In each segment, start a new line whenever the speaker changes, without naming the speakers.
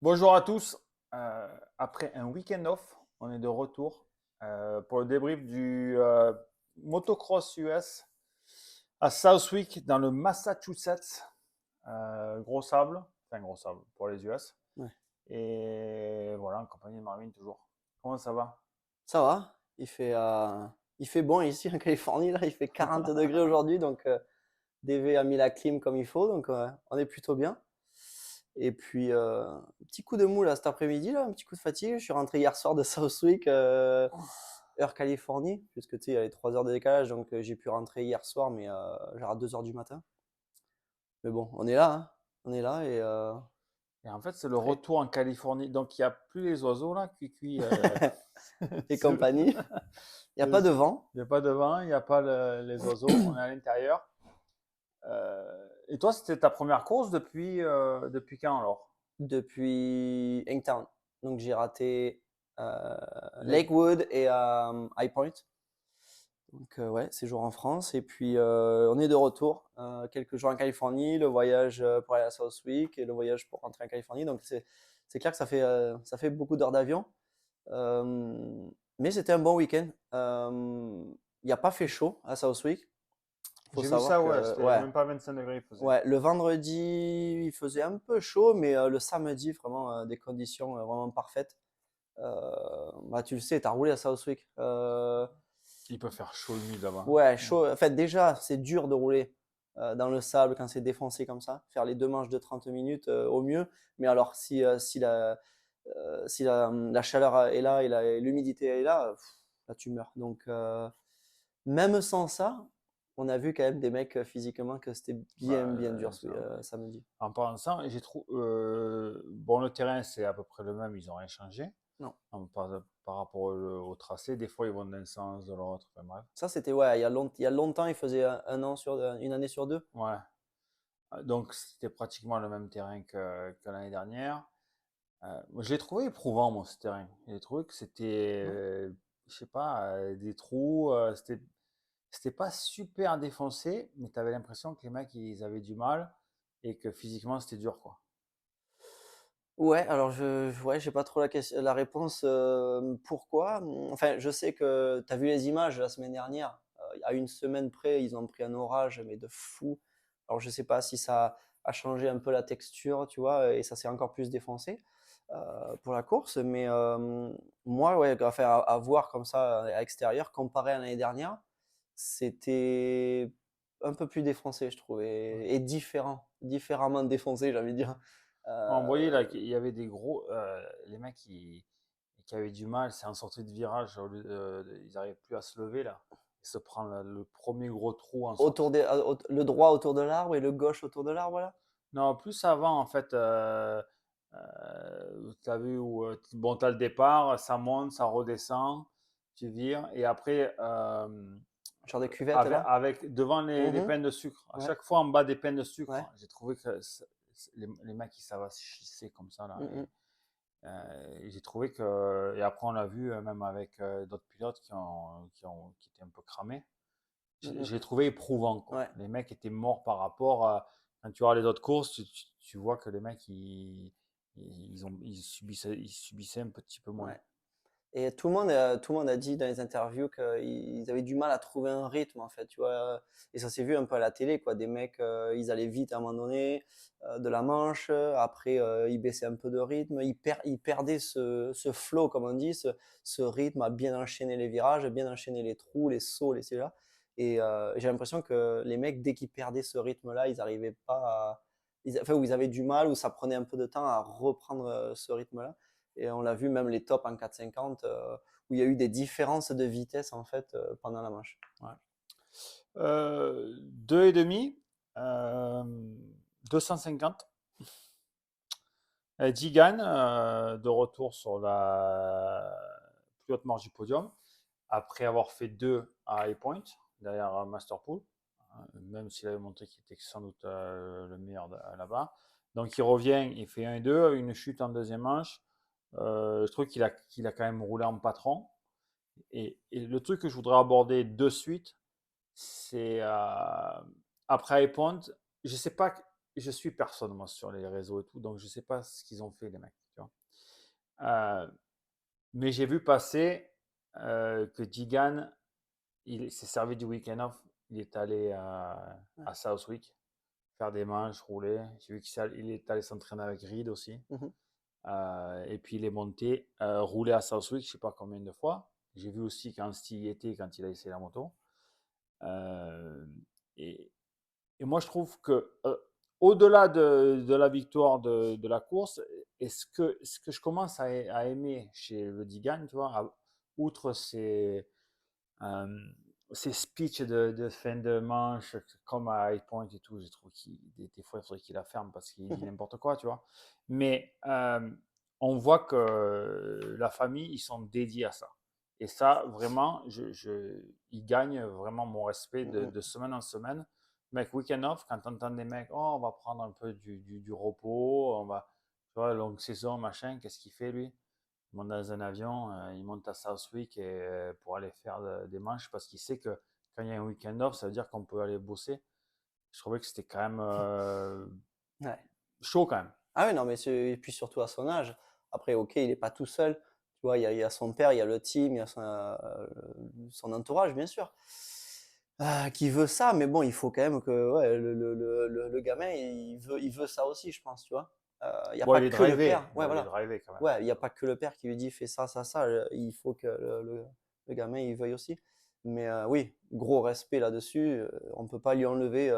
Bonjour à tous. Après un week-end off, on est de retour pour le débrief du motocross US à Southwick dans le Massachusetts. Gros sable, enfin gros sable pour les US.
Ouais.
Et voilà, en compagnie de Marvin toujours. Comment ça va?
Ça va, il fait bon ici en Californie, là, il fait 40 degrés aujourd'hui, donc DV a mis la clim comme il faut, donc on est plutôt bien. Et puis, un petit coup de mou là, cet après-midi, là, un petit coup de fatigue. Je suis rentré hier soir de Southwick, heure Californie, puisque tu sais, il y a les 3 heures de décalage, donc j'ai pu rentrer hier soir, mais genre à 2 heures du matin. Mais bon, on est là, hein. On est là et
Et en fait, c'est le
prêt.
retour en Californie. Donc, il n'y a plus les oiseaux là, cuicui.
Et
C'est le-
compagnie. Il n'y a pas de vent.
Il n'y a pas de vent, il n'y a pas les oiseaux. On est à l'intérieur. Et toi, c'était ta première course depuis quand alors?
Depuis Hangtown. Donc j'ai raté
Lake.
Lakewood et High Point. Donc ouais, séjour en France. Et puis on est de retour. Quelques jours en Californie, le voyage pour aller à Southwick et le voyage pour rentrer en Californie. Donc c'est clair que ça fait beaucoup d'heures d'avion. Mais c'était un bon week-end. Il n'y a pas fait chaud à Southwick. Il faut
J'ai vu
savoir
ça, ouais,
que
c'était
ouais,
même pas 25 degrés, il faisait.
ouais, le vendredi, il faisait un peu chaud, mais le samedi, vraiment des conditions vraiment parfaites. Bah, tu le sais, tu as roulé à Southwick.
Il peut faire chaud et humide là-bas.
Ouais, chaud. En fait, déjà, c'est dur de rouler dans le sable quand c'est défoncé comme ça. Faire les deux manches de 30 minutes au mieux. Mais alors, si la chaleur est là et l'humidité est là, là, tu meurs. Donc, même sans ça, on a vu quand même des mecs physiquement que c'était bien,
Bah,
bien dur
ça,
samedi.
en parlant de ça, j'ai trouvé. Bon, le terrain, c'est à peu près le même, ils n'ont rien changé
Non.
par rapport au tracé. Des fois, ils vont d'un sens, de l'autre. Enfin, bref.
Ça, c'était, ouais, il y a longtemps, il faisait un an une année sur deux.
Ouais. Donc, c'était pratiquement le même terrain que l'année dernière. Moi, je l'ai trouvé éprouvant, moi, ce terrain. J'ai trouvé que c'était,
Ouais.
je sais pas, des trous. C'était pas super défoncé, mais tu avais l'impression que les mecs, ils avaient du mal et que physiquement, c'était dur, quoi.
Ouais, alors ouais, j'ai pas trop la réponse. Pourquoi? Enfin, je sais que tu as vu les images la semaine dernière. À une semaine près, ils ont pris un orage, mais de fou. Alors, je sais pas si ça a changé un peu la texture, tu vois, et ça s'est encore plus défoncé pour la course. Mais moi, ouais, enfin, à voir comme ça à l'extérieur, comparé à l'année dernière, c'était un peu plus défoncé, je trouve,
Ouais.
et différemment défoncé, j'ai envie de dire.
On voyait là
Euh,
qu'il y avait des gros. Les mecs qui avaient du mal, c'est en sortie de virage, ils n'arrivaient plus à se lever là. Ils se prennent le premier gros trou en sortie.
le droit autour de l'arbre et le gauche autour de l'arbre, là?
Non, plus avant en fait. Tu as vu où bon, tu as le départ, ça monte, ça redescend, tu vires, et après,
Genre des cuvettes, là?
devant les
Mhm.
peines de sucre, à
Ouais,
chaque fois en bas des peines de sucre,
ouais.
j'ai trouvé que les mecs ils s'avachissaient comme ça là.
Mhm.
Et j'ai trouvé que, et après on l'a vu même avec d'autres pilotes qui étaient un peu cramés.
Mhm.
J'ai trouvé éprouvant quoi.
Ouais.
Les mecs étaient morts par rapport à quand tu vois les autres courses, tu vois que les mecs ils subissaient un petit peu moins.
Ouais. Et tout le monde a dit dans les interviews qu'ils avaient du mal à trouver un rythme, en fait, tu vois. Et ça s'est vu un peu à la télé, quoi. Des mecs, ils allaient vite à un moment donné, de la manche. Après, ils baissaient un peu de rythme. Ils perdaient ce flow, comme on dit, ce rythme à bien enchaîner les virages, à bien enchaîner les trous, les sauts, les là. Et j'ai l'impression que les mecs, dès qu'ils perdaient ce rythme-là, ils n'arrivaient pas enfin, où ils avaient du mal, où ça prenait un peu de temps à reprendre ce rythme-là. Et on l'a vu même les tops en 450 où il y a eu des différences de vitesse en fait pendant la manche.
Ouais. 2,5, euh, 250. Jigan, de retour sur la plus haute marge du podium, après avoir fait 2 à High Point, derrière Masterpool, même s'il avait montré qu'il était sans doute le meilleur là-bas. Donc il revient, il fait 1 et 2, une chute en deuxième manche. Je trouve qu'il a quand même roulé en patron. Et le truc que je voudrais aborder de suite, c'est après High Point, je sais pas, je suis personne moi sur les réseaux et tout, donc je sais pas ce qu'ils ont fait les mecs, tu vois. Mais j'ai vu passer que Digan, il s'est servi du week-end off, il est allé
Ouais.
à Southwick faire des manches, rouler. J'ai vu qu'il est allé s'entraîner avec Reed aussi.
Mhm.
Et puis il est monté, rouler à Southwick, je sais pas combien de fois. J'ai vu aussi quand Steve y était, quand il a essayé la moto. Euh, et, et moi, je trouve que au-delà de la victoire de la course, ce que je commence à aimer chez le Digan, tu vois, outre euh, ses speeches de fin de manche, comme à High Point et tout, je trouve qu'il des fois, il faudrait qu'il la ferme parce qu'il dit n'importe quoi, tu vois. Mais on voit que la famille, ils sont dédiés à ça. Et ça, vraiment, ils gagnent vraiment mon respect
Mhm.
de semaine en semaine. Mec, week-end off, quand tu entends des mecs, oh, on va prendre un peu du repos, on va, tu vois, longue saison, machin, qu'est-ce qu'il fait lui? Il monte dans un avion, il monte à Southwick pour aller faire des manches parce qu'il sait que quand il y a un week-end off, ça veut dire qu'on peut aller bosser. Je trouvais que c'était quand même
Ouais.
chaud quand même.
Ah oui, non, mais et puis surtout à son âge. Après, ok, il n'est pas tout seul. Tu vois, il y a son père, il y a le team, il y a son entourage, bien sûr, qui veut ça. Mais bon, il faut quand même que ouais, le gamin, il veut ça aussi, je pense, tu vois. Il n'y a
Bon,
pas
il est
que le
drivé.
père. Ouais,
Bon, il est
voilà.
drivé quand même.
Ouais, il n'y a pas que le père qui lui dit fais ça, ça, ça. Il faut que le gamin, il veuille aussi. Mais oui, gros respect là-dessus. On ne peut pas lui enlever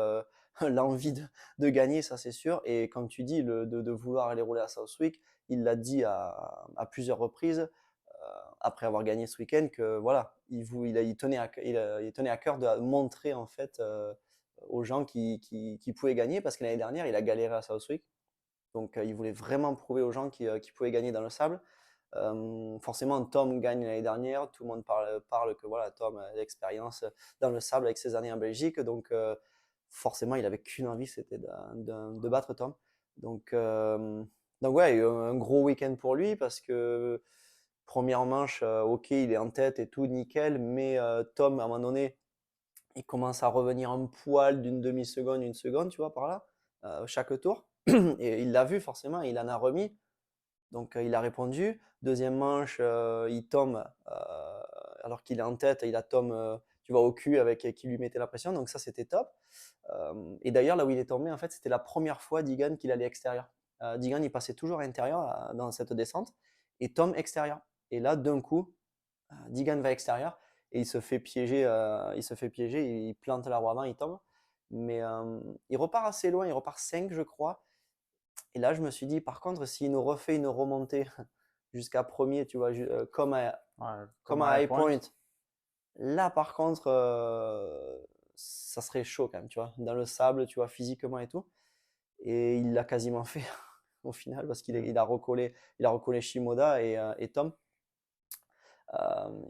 l'envie de gagner, ça c'est sûr. Et comme tu dis, de vouloir aller rouler à Southwick, il l'a dit à plusieurs reprises, après avoir gagné ce week-end, que voilà, il tenait à cœur de montrer en fait aux gens qui pouvaient gagner, parce que l'année dernière, il a galéré à Southwick. Donc il voulait vraiment prouver aux gens qui pouvaient gagner dans le sable. Forcément, Tom gagne l'année dernière. Tout le monde parle que voilà, Tom a l'expérience dans le sable avec ses années en Belgique. Donc, forcément, il n'avait qu'une envie, c'était de battre Tom. Donc, donc ouais, il y a eu un gros week-end pour lui parce que première manche, ok, il est en tête et tout, nickel. Mais Tom, à un moment donné, il commence à revenir un poil d'une demi-seconde, une seconde, tu vois, par là, chaque tour. Et il l'a vu forcément, il en a remis. Donc il a répondu. Deuxième manche, il tombe alors qu'il est en tête. Il a Tom, tu vois, au cul avec qui lui mettait la pression. Donc ça, c'était top. Et d'ailleurs, là où il est tombé, en fait, c'était la première fois Digan qu'il allait extérieur. Digan, il passait toujours à intérieur dans cette descente et Tom extérieur. Et là, d'un coup, Digan va extérieur et il se fait piéger. Il plante la roue avant, il tombe. Mais il repart assez loin. Il repart 5, je crois. Et là, je me suis dit, par contre, s'il nous refait une remontée jusqu'à premier, tu vois,
Ouais,
comme
comme à
à
High
High
Point.
Point, là, par contre, ça serait chaud quand même, tu vois, dans le sable, tu vois, physiquement et tout. Et il l'a quasiment fait au final parce il a recollé Shimoda et Tom.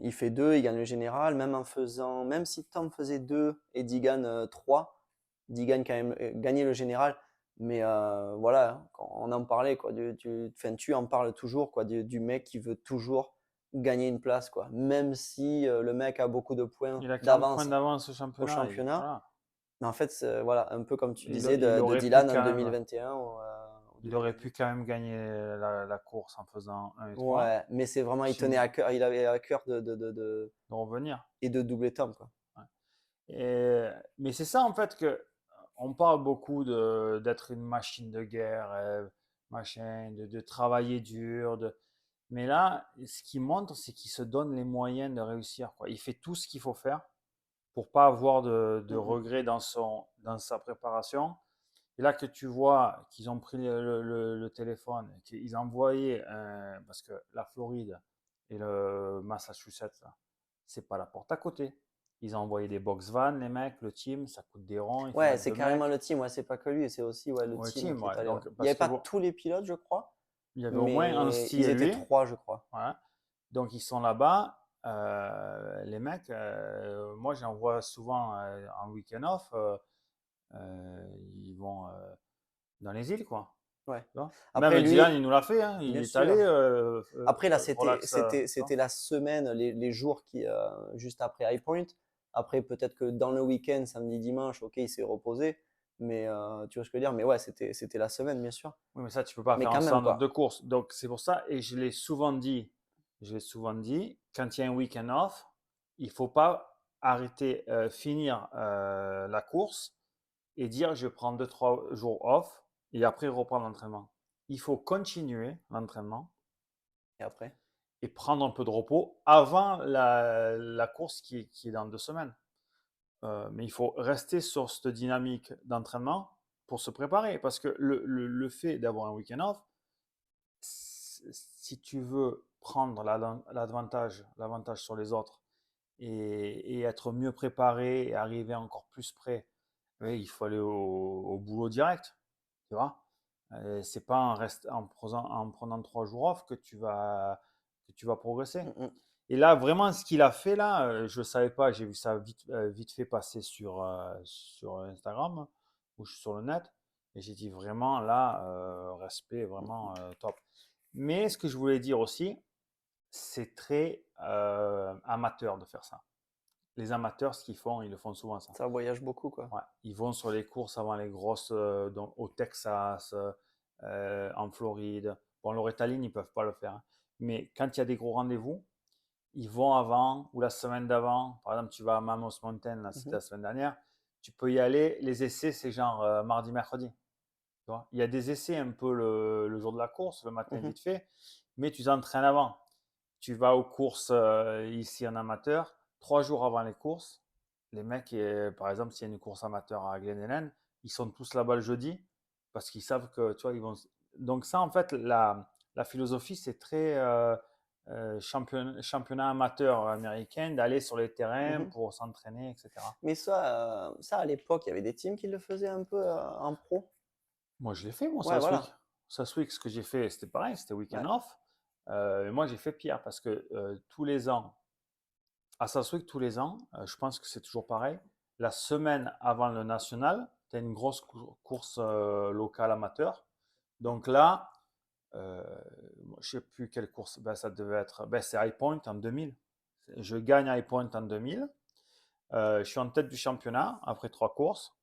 Il fait 2, il gagne le général, même si Tom faisait 2 et Digan 3, Digan quand même gagnait le général. Mais voilà, hein, on en parlait, quoi. Tu en parles toujours, quoi, du mec qui veut toujours gagner une place, quoi. Même si le mec a beaucoup de points
Il a 40 points
d'avance
d'avance au
au
championnat.
championnat.
Voilà.
Mais en fait, voilà, un peu comme tu disais
Il
de
aurait pu
Dylan en
quand même,
2021 ou
il aurait pu
2022.
quand même gagner la course en faisant 1 et 3.
Ouais, mais c'est vraiment, il tenait
Chimo-
à cœur, il avait à cœur
de revenir.
et de doubler Tom, quoi.
Ouais. Mais c'est ça en fait que on parle beaucoup d'être une machine de guerre, machin, de travailler dur, mais là, ce qu'il montre, c'est qu'il se donne les moyens de réussir, quoi. Il fait tout ce qu'il faut faire pour pas avoir de
Mm,
regrets dans sa préparation. Et là que tu vois qu'ils ont pris le téléphone, qu'ils ont envoyé, parce que la Floride et le Massachusetts, là, c'est pas la porte à côté. Ils ont envoyé des box vans, les mecs, le team, ça coûte des ronds, il faut
ouais,
mettre
c'est
deux
carrément
mecs.
le team, ouais, c'est pas que lui, c'est aussi ouais, le
Ouais, le
team
team,
qui est
ouais.
allé. Ouais.
Donc,
Il n'y
parce
avait
que
pas
bon,
tous les pilotes, je crois,
il y avait au moins
mais
Anstey
ils
et
étaient
lui.
3, je crois.
Voilà. Donc, ils sont là-bas. Les mecs, moi, j'en vois souvent en week-end off. Ils vont dans les îles, quoi.
Ouais.
Tu vois.
Après,
Même Dylan,
lui,
il nous l'a fait. Hein. Il
bien
est allé
sûr. Après, là,
relax. Tu vois.
c'était la semaine, les jours juste après High Point. Après, peut-être que dans le week-end, samedi, dimanche, ok, il s'est reposé. Mais tu vois ce que je veux dire? Mais ouais, c'était la semaine, bien sûr.
Oui, mais ça, tu peux pas
Mais
faire
quand même,
ensemble
quoi.
deux courses. Donc, c'est pour ça, et je l'ai souvent dit, quand il y a un week-end off, il faut pas arrêter, finir la course et dire je prends 2, 3 jours off et après reprendre l'entraînement. Il faut continuer l'entraînement
Et après?
et prendre un peu de repos avant la course qui est dans 2 semaines. Mais il faut rester sur cette dynamique d'entraînement pour se préparer. Parce que le fait d'avoir un week-end off, si tu veux prendre l'avantage sur les autres et être mieux préparé et arriver encore plus près, oui, il faut aller au boulot direct. Tu vois? C'est pas en prenant 3 jours off que tu vas progresser.
Mmh mh.
Et là, vraiment, ce qu'il a fait là, je ne savais pas, j'ai vu ça vite fait passer sur Instagram ou sur le net. Et j'ai dit vraiment là, respect, vraiment top. Mais ce que je voulais dire aussi, c'est très amateur de faire ça. Les amateurs, ce qu'ils font, ils le font souvent ça.
Ça voyage beaucoup, quoi.
Ouais, ils vont sur les courses avant les grosses, au Texas, en Floride. Bon, Loretta Lynn, ils ne peuvent pas le faire, hein. Mais quand il y a des gros rendez-vous, ils vont avant ou la semaine d'avant. Par exemple, tu vas à Mammoth Mountain, là, c'était
Mmh.
la semaine dernière. Tu peux y aller. Les essais, c'est genre mardi, mercredi. Tu vois, il y a des essais un peu le jour de la course, le matin
Mmh.
vite fait, mais tu t'entraînes avant. Tu vas aux courses ici en amateur, 3 jours avant les courses. Les mecs, par exemple, s'il y a une course amateur à Glen Helen, ils sont tous là-bas le jeudi parce qu'ils savent que, tu vois, ils vont. Donc, ça, en fait, la philosophie, c'est très championnat amateur américain d'aller sur les terrains
Mmh.
pour s'entraîner, etc.
Mais ça à l'époque, il y avait des teams qui le faisaient un peu, en pro?
Moi, je l'ai fait, moi,
Ouais,
South Week.
voilà.
South Week, ce que j'ai fait, c'était pareil, c'était week-end
Ouais.
off. Et moi, j'ai fait pire parce que tous les ans, à Southwick, tous les ans, je pense que c'est toujours pareil. La semaine avant le national, tu as une grosse course locale amateur. Donc là, euh, je ne sais plus quelle course, ben, ça devait être, ben, c'est High Point en 2000. Je gagne High Point en 2000. Je suis en tête du championnat après 3 courses.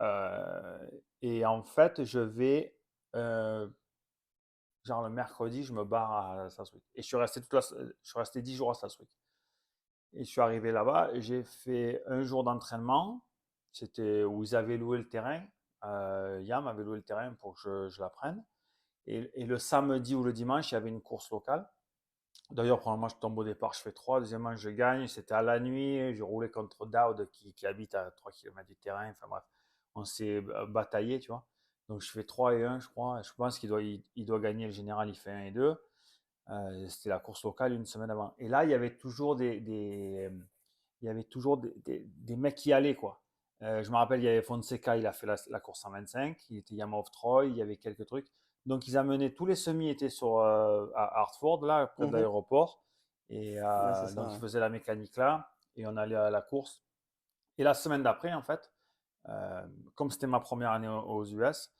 Euh, et en fait, euh, genre le mercredi, je me barre à Southwick. Et je suis resté 10 jours à Southwick. Et je suis arrivé là-bas, j'ai fait un jour d'entraînement. C'était où ils avaient loué le terrain. Yam avait loué le terrain pour que je l'apprenne. Et le samedi ou le dimanche, il y avait une course locale. D'ailleurs, premièrement, je tombe au départ, je fais 3. Deuxièmement, je gagne. C'était à la nuit. Je roulais contre Dowd qui habite à 3 km du terrain. Enfin bref, on s'est bataillé, tu vois. Donc je fais 3-1, je crois. Je pense qu'il doit gagner. Le général, il fait 1-2. C'était la course locale une semaine avant. Et là, il y avait toujours des mecs qui allaient, quoi. Je me rappelle, il y avait Fonseca, il a fait la course en 25. Il était Yama of Troy, il y avait quelques trucs. Donc, ils amenaient tous les semis étaient à Hartford, là, près de
Mmh.
l'aéroport. Et
Ouais, c'est
donc,
ça,
ils
ouais.
faisaient la mécanique là. Et on allait à la course. Et la semaine d'après, en fait, euh, comme c'était ma première année aux US,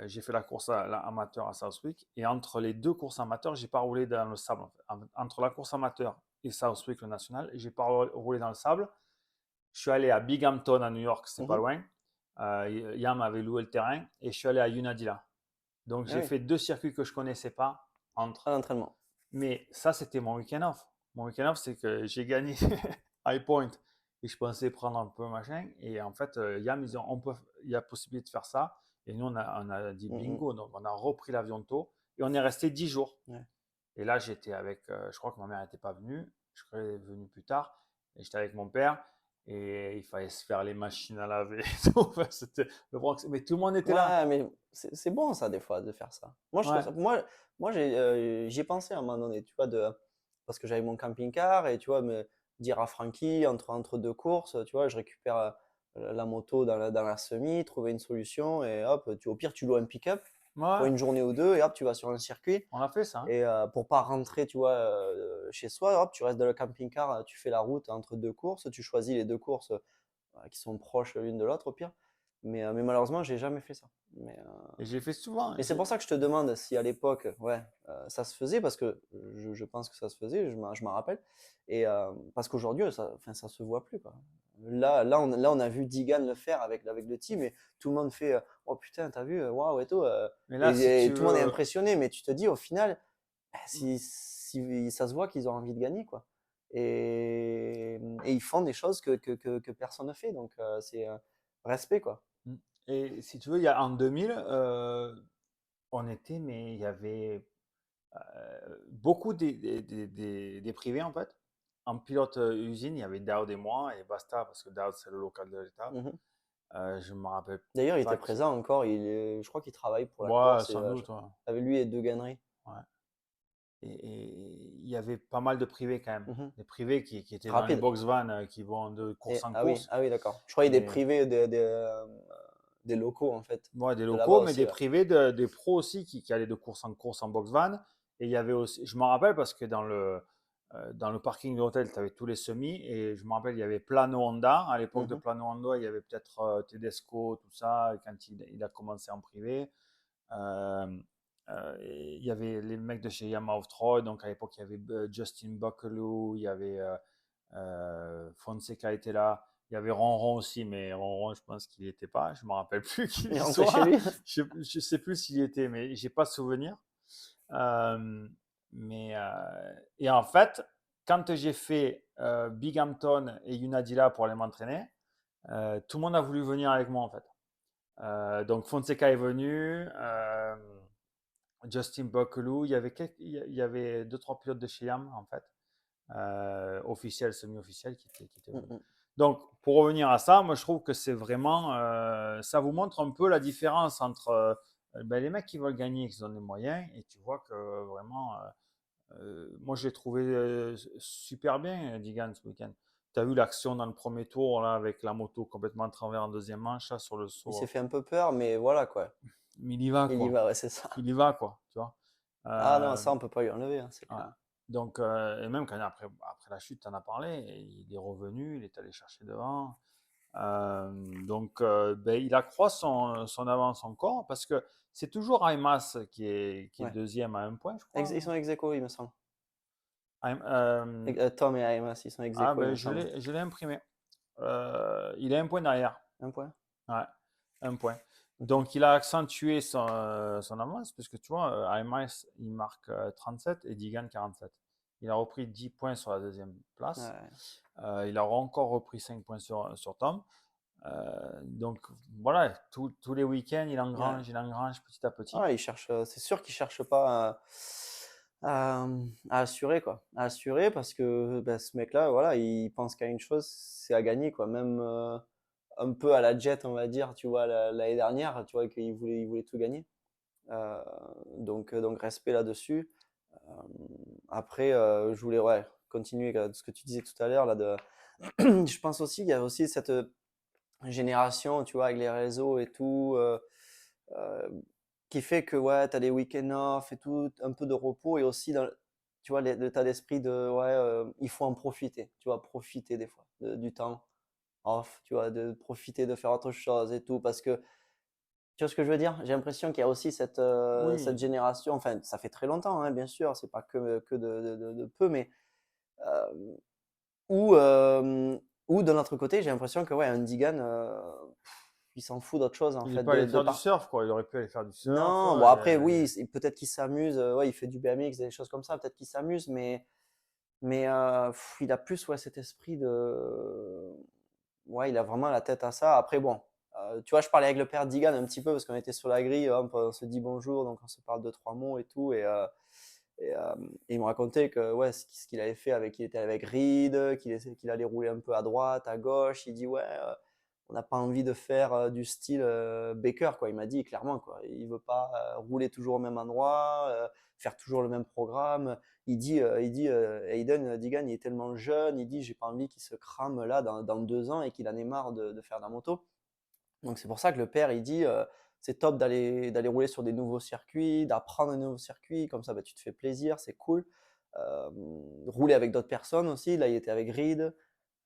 j'ai fait la course amateur à Southwick. Et entre les deux courses amateurs, j'ai pas roulé dans le sable, en fait. Entre la course amateur et Southwick, le national, j'ai pas roulé dans le sable. Je suis allé à Binghamton, à New York, c'est pas
Mmh.
loin. Yam avait loué le terrain. Et je suis allé à Unadilla. Donc,
Ah
j'ai
oui,
fait 2 circuits que je connaissais pas
à
entre.
l'entraînement.
Mais ça, c'était mon week-end off. Mon week-end off, c'est que j'ai gagné High Point et je pensais prendre un peu machin. Et en fait, Yam, il y a possibilité de faire ça. Et nous, on a dit
Mmh mh.
bingo. Donc, on a repris l'avion tôt et on est resté 10 jours.
Ouais.
Et là, j'étais avec, je crois que ma mère n'était pas venue. Je serais venu plus tard. Et j'étais avec mon père. Et il fallait se faire les machines à laver. Enfin, c'était le Bronx. Mais tout le monde était là.
Ouais, mais c'est bon ça des fois de faire ça. Moi je trouve
Ouais.
ça moi j'y ai pensé à un moment donné, tu vois, parce que j'avais mon camping-car et tu vois, me dire à Francky entre 2 courses, tu vois, je récupère, la moto dans la semi, trouver une solution et hop, au pire tu loues un pick-up pour
Ouais.
une journée ou 2 et hop, tu vas sur un circuit
On a fait ça, hein.
et pour pas rentrer, tu vois, chez soi, hop, tu restes dans le camping-car, tu fais la route entre 2 courses, tu choisis les 2 courses, qui sont proches l'une de l'autre au pire. Mais malheureusement, j'ai jamais fait ça. Mais, heu,
Et je l'ai fait souvent.
mais c'est pour ça que je te demande si à l'époque, ouais, ça se faisait parce que je pense que ça se faisait, je m'en rappelle. Et parce qu'aujourd'hui, ça, enfin, ça se voit plus quoi. on a vu Digan le faire avec le team et tout le monde fait oh putain, t'as vu, waouh et tout.
Mais là, si
Et
tu
tout le monde est
veux,
impressionné, mais tu te dis au final, si ça se voit qu'ils ont envie de gagner, quoi. Et ils font des choses que personne ne fait, donc c'est respect, quoi.
et si tu veux, il y a en 2000, mais il y avait beaucoup des privés en fait. En pilote usine, il y avait Dowd et moi et basta, parce que Dowd c'est le local de l'étape.
Mhm.
Je me rappelle
D'ailleurs, il était
pas qui.
présent encore, je crois qu'il travaille pour la
Ouais,
course,
sans doute. Ouais.
avec lui et deux Gannery.
Ouais. Et il y avait pas mal de privés quand même.
Mhm.
Des privés qui étaient dans les
Rapide.
box vans qui vont de course en course.
Ah oui, d'accord. Je croyais des
Et
privés, des locaux, en fait,
ouais, des
de là-bas
locaux, mais
aussi,
des
ouais.
privés, des pros aussi qui allaient de course en box van. Et il y avait aussi, je me rappelle parce que dans le parking de l'hôtel, tu avais tous les semis. Et je me rappelle, il y avait Plano Honda. À l'époque de
Mhm.
Plano Honda, il y avait peut-être Tedesco, tout ça, quand il a commencé en privé. Euh, et il y avait les mecs de chez Yamaha Off-Road. Donc à l'époque, il y avait Justin Bucklew, il y avait Fonseca était là. Il y avait Ronron aussi, mais Ronron, je pense qu'il n'y était pas. Je ne me rappelle plus
Il
qu'il
est
y
rentré chez
soit.
lui.
Je ne sais plus s'il y était, mais j'ai pas de souvenir. Euh, et en fait, quand j'ai fait Binghamton et Unadilla pour aller m'entraîner, tout le monde a voulu venir avec moi en fait. Donc Fonseca est venu, Justin Bucklew, il y avait deux trois pilotes de chez Yam en fait, officiels, semi-officiels qui étaient venus.
Mhm.
Donc pour revenir à ça, moi je trouve que c'est vraiment, ça vous montre un peu la différence entre les mecs qui veulent gagner, qui ont les moyens, et tu vois que vraiment, moi je l'ai trouvé super bien, Digan, ce week-end. Tu as vu l'action dans le premier tour là, avec la moto complètement à travers en deuxième manche là, sur le
Il s'est
saut.
fait un peu peur, mais voilà, quoi.
Mais il y va,
Il y
quoi.
va, ouais, c'est ça.
Il y va, quoi. Tu vois.
Ah non,
Euh,
ça, on peut pas lui enlever, hein, c'est
ouais.
clair.
Donc, et même quand après la chute, tu en as parlé, il est revenu, il est allé chercher devant. Donc, ben, il accroît son avance encore parce que c'est toujours Aymas qui est
Ouais.
deuxième à un point, je crois.
Ils sont ex aequo, il me semble.
Euh,
Tom et Aimas, ils sont ex aequo, il
ben,
me
je
semble.
l'ai imprimé. Il est un point derrière.
Un point?
Ouais, un point.
Ok.
Donc, il a accentué son avance, parce que tu vois, Aymas, il marque 37 et Digan 47. Il a repris 10 points sur la deuxième place.
Ouais.
Il a encore repris 5 points sur Tom. Donc, voilà, tous les week-ends,
Ouais.
il engrange petit à petit.
Ah, c'est sûr qu'il cherche pas à assurer, quoi. À assurer parce que bah, ce mec-là, voilà, il pense qu'à une chose, c'est à gagner, quoi. Même un peu à la Jet, on va dire, tu vois, l'année dernière, tu vois, il voulait tout gagner. Euh, donc respect là-dessus. Euh, Après, je voulais ouais, continuer de ce que tu disais tout à l'heure, là, je pense aussi qu'il y a aussi cette génération, tu vois, avec les réseaux et tout, euh, qui fait que ouais, tu as des week-ends off et tout, un peu de repos et aussi tu vois, l'état d'esprit de ouais, il faut en profiter, tu vois, profiter des fois du temps off, tu vois, de profiter de faire autre chose et tout, parce que tu vois ce que je veux dire? J'ai l'impression qu'il y a aussi cette
Oui,
génération, enfin, ça fait très longtemps, hein, bien sûr, c'est pas que de peu, mais euh, ou, ou de l'autre côté, j'ai l'impression que ouais, un Digan, il s'en fout d'autre chose en
il n'est
fait,
pas allé
de
faire du
part.
surf, quoi. Il aurait pu aller faire du surf.
Non, bon après oui, peut-être qu'il s'amuse, ouais, il fait du BMX, des choses comme ça, peut-être qu'il s'amuse, mais il a plus ouais, cet esprit de, ouais, il a vraiment la tête à ça. Après bon, tu vois, je parlais avec le père Digan un petit peu parce qu'on était sur la grille, hop, on se dit bonjour, donc on se parle deux trois mots et tout, et il me racontait que ouais, ce qu'il avait fait il était avec Reed, qu'il allait rouler un peu à droite, à gauche. Il dit ouais, on n'a pas envie de faire du style Baker, quoi. Il m'a dit clairement, quoi. Il veut pas rouler toujours au même endroit, faire toujours le même programme. Il dit Hayden Digan, il est tellement jeune. Il dit j'ai pas envie qu'il se crame là dans 2 ans et qu'il en ait marre de faire de la moto. Donc c'est pour ça que le père, il dit, c'est top d'aller rouler sur des nouveaux circuits, d'apprendre un nouveau circuit, comme ça bah, tu te fais plaisir, c'est cool. Rouler avec d'autres personnes aussi, là il était avec Reed.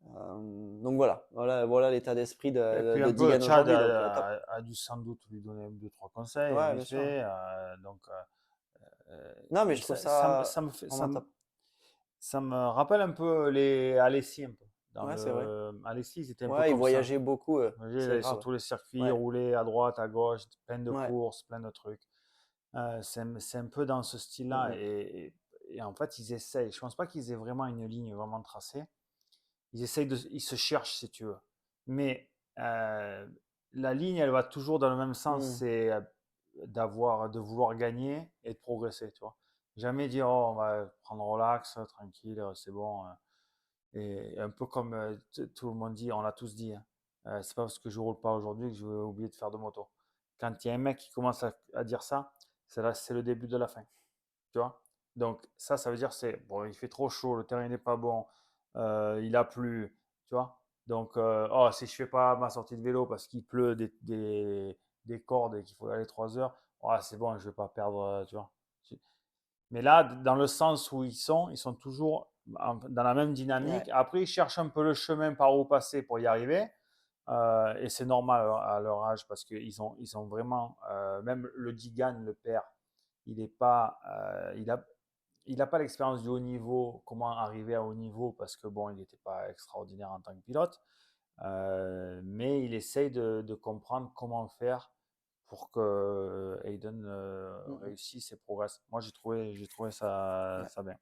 Donc voilà l'état d'esprit
et
de,
puis
de
un peu,
Digan
Chad
aujourd'hui, donc top.
a dû sans doute lui donner deux, trois conseils,
Ouais,
vite
bien sûr.
fait. Donc,
Non, mais
et
je trouve
ça me
ça
fait,
vraiment top.
ça me rappelle un peu les Alessi, un peu.
Ouais, c'est vrai.
Alexis, ils étaient un peu
Ouais, ils
comme ça.
voyageaient beaucoup,
Ils
c'est
allaient sur
grave.
tous les circuits, ils
Ouais,
roulaient à droite, à gauche, plein de
ouais.
courses, plein de trucs. C'est un peu dans ce
Mm,
style-là.
mm.
Et en fait, ils essayent. Je pense pas qu'ils aient vraiment une ligne vraiment tracée. Ils se cherchent, si tu veux. Mais la ligne, elle va toujours dans le même sens.
Mm.
C'est de vouloir gagner et de progresser, tu vois. Jamais dire, oh, on va prendre relax, tranquille, c'est bon. Et un peu comme tout le monde dit, on l'a tous dit, hein. C'est pas parce que je roule pas aujourd'hui que je vais oublier de faire de moto. Quand il y a un mec qui commence à dire ça, c'est le début de la fin, tu vois. Donc ça veut dire c'est bon, il fait trop chaud, le terrain n'est pas bon, il a plu, tu vois. Donc oh, si je fais pas ma sortie de vélo parce qu'il pleut des cordes et qu'il faut aller 3 heures, oh, c'est bon, je vais pas perdre, tu vois. Mais là, dans le sens où ils sont toujours dans la même dynamique.
Ouais.
Après, ils cherchent un peu le chemin par où passer pour y arriver. Et c'est normal à leur âge parce ils ont vraiment, même le Digan, le père, il est pas, il a pas l'expérience du haut niveau, comment arriver à haut niveau parce que bon, il n'était pas extraordinaire en tant que pilote. Mais il essaye de comprendre comment faire pour que Hayden
Mm, mm.
réussisse et progresse. Moi, j'ai trouvé ça,
Ouais.
ça bien.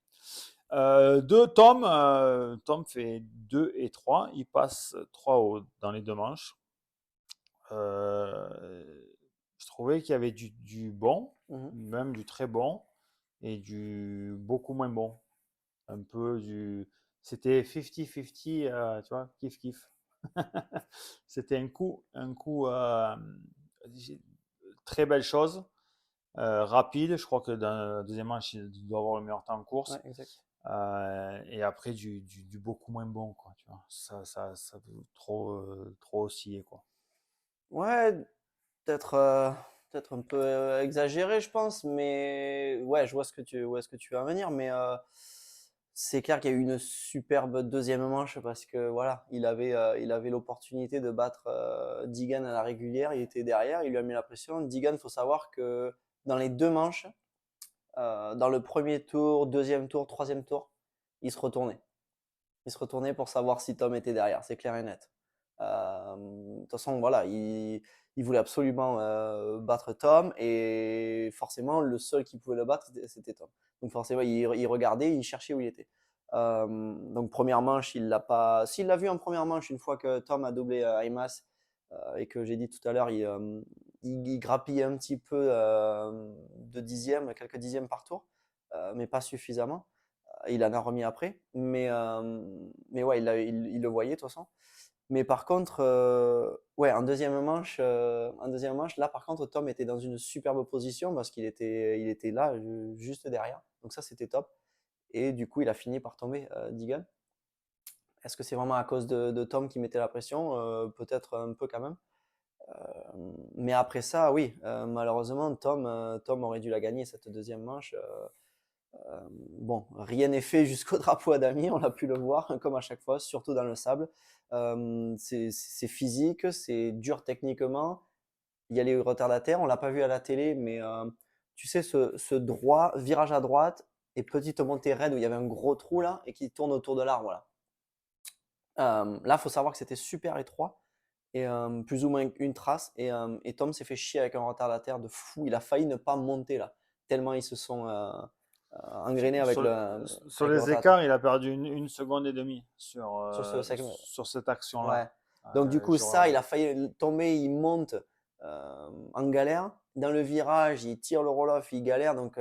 Deux, Tom, Tom fait 2 et 3. Il passe 3 dans les deux manches. Je trouvais qu'il y avait du bon,
Mhm.
même du très bon, et du beaucoup moins bon. Un peu du. C'était 50-50, tu vois, kiff-kiff. C'était un coup très belle chose, rapide. Je crois que dans le deuxième match, il doit avoir le meilleur temps en
Ouais,
course.
exact.
Et après, du beaucoup moins bon, quoi, tu vois. Ça veut trop osciller, quoi.
Ouais, peut-être peut-être un peu exagéré, je pense, mais ouais, je vois où est-ce que tu veux en venir, mais c'est clair qu'il y a eu une superbe deuxième manche parce que voilà, il avait l'opportunité de battre Digan à la régulière, il était derrière, il lui a mis la pression. Digan, faut savoir que dans les deux manches, dans le premier tour, deuxième tour, troisième tour, il se retournait. Il se retournait pour savoir si Tom était derrière, c'est clair et net. De toute façon, voilà, il voulait absolument battre Tom et forcément, le seul qui pouvait le battre, c'était Tom. Donc forcément, il regardait, il cherchait où il était. Donc première manche, il l'a pas. S'il l'a vu en première manche, une fois que Tom a doublé Aymas et que j'ai dit tout à l'heure, il grappille un petit peu de dixièmes, quelques dixièmes par tour, mais pas suffisamment. Il en a remis après, mais ouais, il le voyait de toute façon. Mais par contre, ouais, en deuxième manche, là par contre, Tom était dans une superbe position parce il était là, juste derrière. Donc ça, c'était top. Et du coup, il a fini par tomber, Deegan. Est-ce que c'est vraiment à cause de Tom qui mettait la pression? Peut-être un peu quand même. Mais après ça, oui, malheureusement, Tom aurait dû la gagner cette deuxième manche. Bon, rien n'est fait jusqu'au drapeau à damier, on a pu le voir, comme à chaque fois, surtout dans le sable. C'est physique, c'est dur techniquement. Il y a les retardataires, on l'a pas vu à la télé, mais tu sais, ce droit, virage à droite et petite montée raide où il y avait un gros trou là et qui tourne autour de l'arbre. Là, là, faut savoir que c'était super étroit et plus ou moins une trace. Et Tom s'est fait chier avec un retardataire de fou. Il a failli ne pas monter là, tellement ils se sont engrainés
Sur
avec le
les
retardataire
écarts, il a perdu une seconde et demie
sur ce segment.
sur cette action-là.
Ouais. Donc du coup, ça,
J'aurais-
il a failli tomber, il monte en galère. Dans le virage, il tire le roll-off, il galère. Donc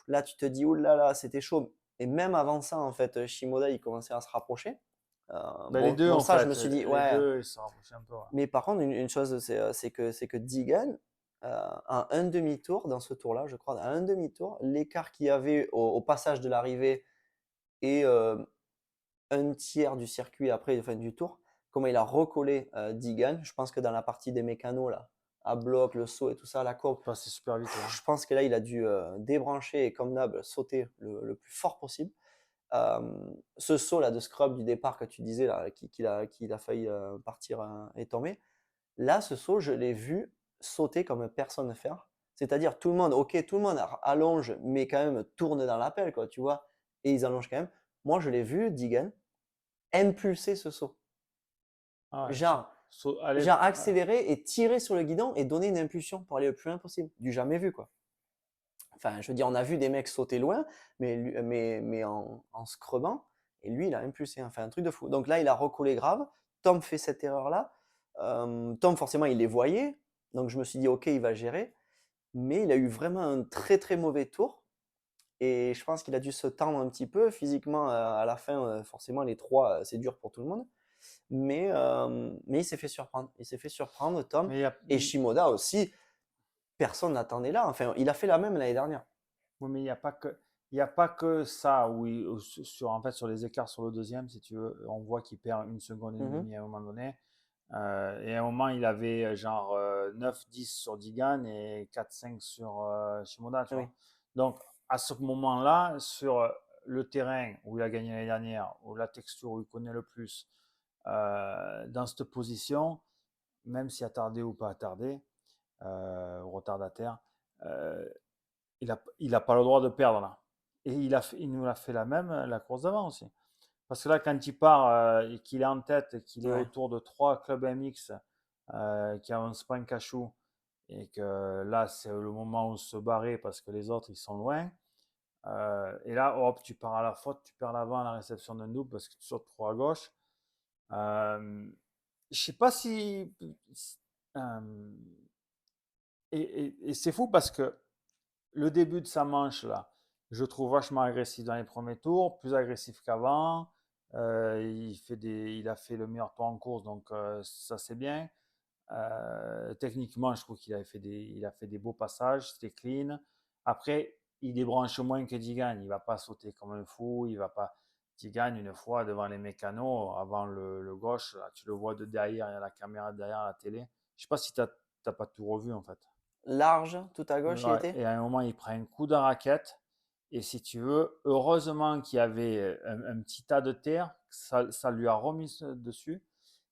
là, tu te dis, oulala, c'était chaud. Et même avant ça, en fait, Shimoda, il commençait à se rapprocher.
Ben, les deux,
Bon,
en
ça, je me
fait,
suis dit,
les
ouais.
deux, ils se rapprochaient un peu, ouais.
Mais par contre, une chose, c'est que Deegan, à un demi-tour, dans ce tour-là, je crois, à un demi-tour, l'écart qu'il y avait au passage de l'arrivée et un tiers du circuit après, enfin du tour, comment il a recollé Deegan. Je pense que dans la partie des mécanos, là, à bloc, le saut et tout ça, la courbe,
C'est passé super vite, ouais.
je pense que là, il a dû débrancher et comme d'hab, sauter le plus fort possible. Ce saut là de scrub du départ que tu disais, là, qu'il a failli partir et tomber, là, ce saut, je l'ai vu sauter comme personne ne faire. C'est-à-dire, tout le monde, ok, tout le monde allonge, mais quand même tourne dans l'appel, quoi, tu vois, et ils allongent quand même. Moi, je l'ai vu, Deegan, impulser ce saut.
Ah ouais,
Genre,
aller,
genre accélérer et tirer sur le guidon et donner une impulsion pour aller le plus loin possible. Du jamais vu, quoi. Enfin, je veux dire, on a vu des mecs sauter loin, mais en scrubbant. Et lui, il a impulsé, enfin, un truc de fou. Donc là, il a recollé grave. Tom fait cette erreur-là. Tom, forcément, il les voyait. Donc je me suis dit, OK, il va gérer. Mais il a eu vraiment un très, très mauvais tour. Et je pense qu'il a dû se tendre un petit peu. Physiquement, à la fin, forcément, les trois, c'est dur pour tout le monde. Mais il s'est fait surprendre. Il s'est fait surprendre, Tom.
mais il y a,
Et Shimoda aussi, personne n'attendait là. Enfin, il a fait la même l'année dernière.
oui, mais il y a pas que ça où en fait, sur les écarts sur le deuxième, si tu veux, on voit qu'il perd une seconde et
Mhm.
demie à un moment donné. Et à un moment, il avait genre 9-10 sur Digan et 4-5 sur Shimoda, tu
Oui.
vois. Donc, à ce moment-là, sur le terrain où il a gagné l'année dernière, où la texture où il connaît le plus, dans cette position, même si attardé ou pas attardé, ou retardataire, euh, il a pas le droit de perdre là. Et il nous a fait la même la course d'avant aussi. Parce que là, quand il part et qu'il est en tête, et qu'il est
Ouais.
autour de 3 clubs MX qui ont un sprint cachou, et que là, c'est le moment où se barrer parce que les autres, ils sont loin. Et là, hop, tu pars à la faute, tu perds l'avant à la réception d'un double parce que tu sautes trop à gauche. Je sais pas si. euh, et c'est fou parce que le début de sa manche, là, je trouve vachement agressif dans les premiers tours, plus agressif qu'avant. Il a fait le meilleur tour en course, donc ça c'est bien. Techniquement, je trouve il a fait des beaux passages, c'était clean. Après, il débranche moins que Digan. Il va pas sauter comme un fou. Il va pas. Digan, une fois devant les mécanos, avant le gauche, là, tu le vois de derrière, il y a la caméra derrière la télé. Je sais pas si tu n'as pas tout revu en fait.
Large, tout à gauche, il
Ouais,
était.
et à un moment, il prend un coup de raquette. Et si tu veux, heureusement qu'il y avait un petit tas de terre, ça lui a remis dessus.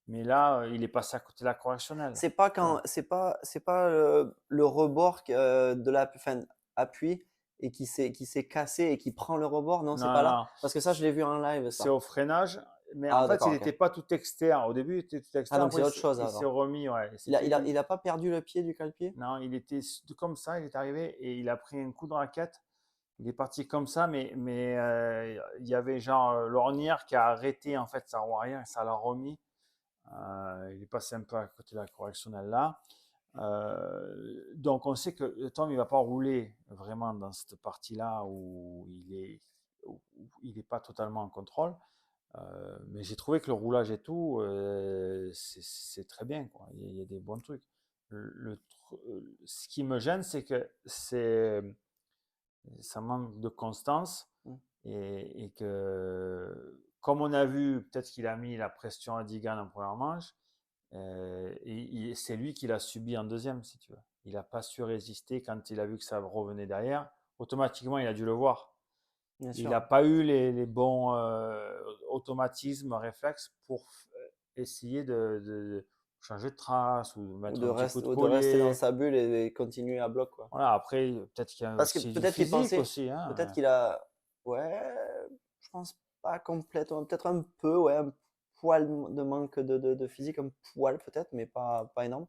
Mais là, il est passé à côté de la correctionnelle.
C'est pas
Tu vois.
quand, c'est pas le rebord de la, enfin, appui et qui s'est cassé et qui prend le rebord. Non, c'est
Non,
pas là.
non,
Parce que ça, je l'ai vu en live,
c'est
ça.
au freinage. Mais en
Ah,
fait, il
d'accord, ok.
n'était pas tout externe. Au début, il était tout
Ah,
externe.
donc
Après,
c'est autre chose
il s'est
alors.
remis. Ouais.
Il a pas perdu le pied du cale-pied?
Non, il était comme ça. Il est arrivé et il a pris un coup de raquette. Il est parti comme ça, mais il y avait genre l'ornière qui a arrêté en fait sa roue arrière et ça l'a remis. Il est passé un peu à côté de la correctionnelle là. Donc on sait que Tom il va pas rouler vraiment dans cette partie-là où il est pas totalement en contrôle. Mais j'ai trouvé que le roulage et tout, c'est très bien, quoi. Il y a des bons trucs. Ce qui me gêne, c'est que ça manque de constance
Mm.
et comme on a vu, peut-être qu'il a mis la pression à Digan en première manche, et c'est lui qui l'a subi en deuxième, si tu veux. Il n'a pas su résister quand il a vu que ça revenait derrière. Automatiquement, il a dû le voir.
Bien
Il
sûr.
n'a pas eu les bons automatismes, réflexes pour essayer de changer de trace ou mettre un petit coup de
Ou de rester dans
collier.
sa bulle et continuer à bloc, quoi.
Voilà, après, peut-être qu'il y a
Parce que
aussi du physique aussi.
peut-être
Hein.
qu'il a, ouais, je pense pas complètement, peut-être un peu, ouais, un poil de manque de physique, un poil peut-être, mais pas énorme.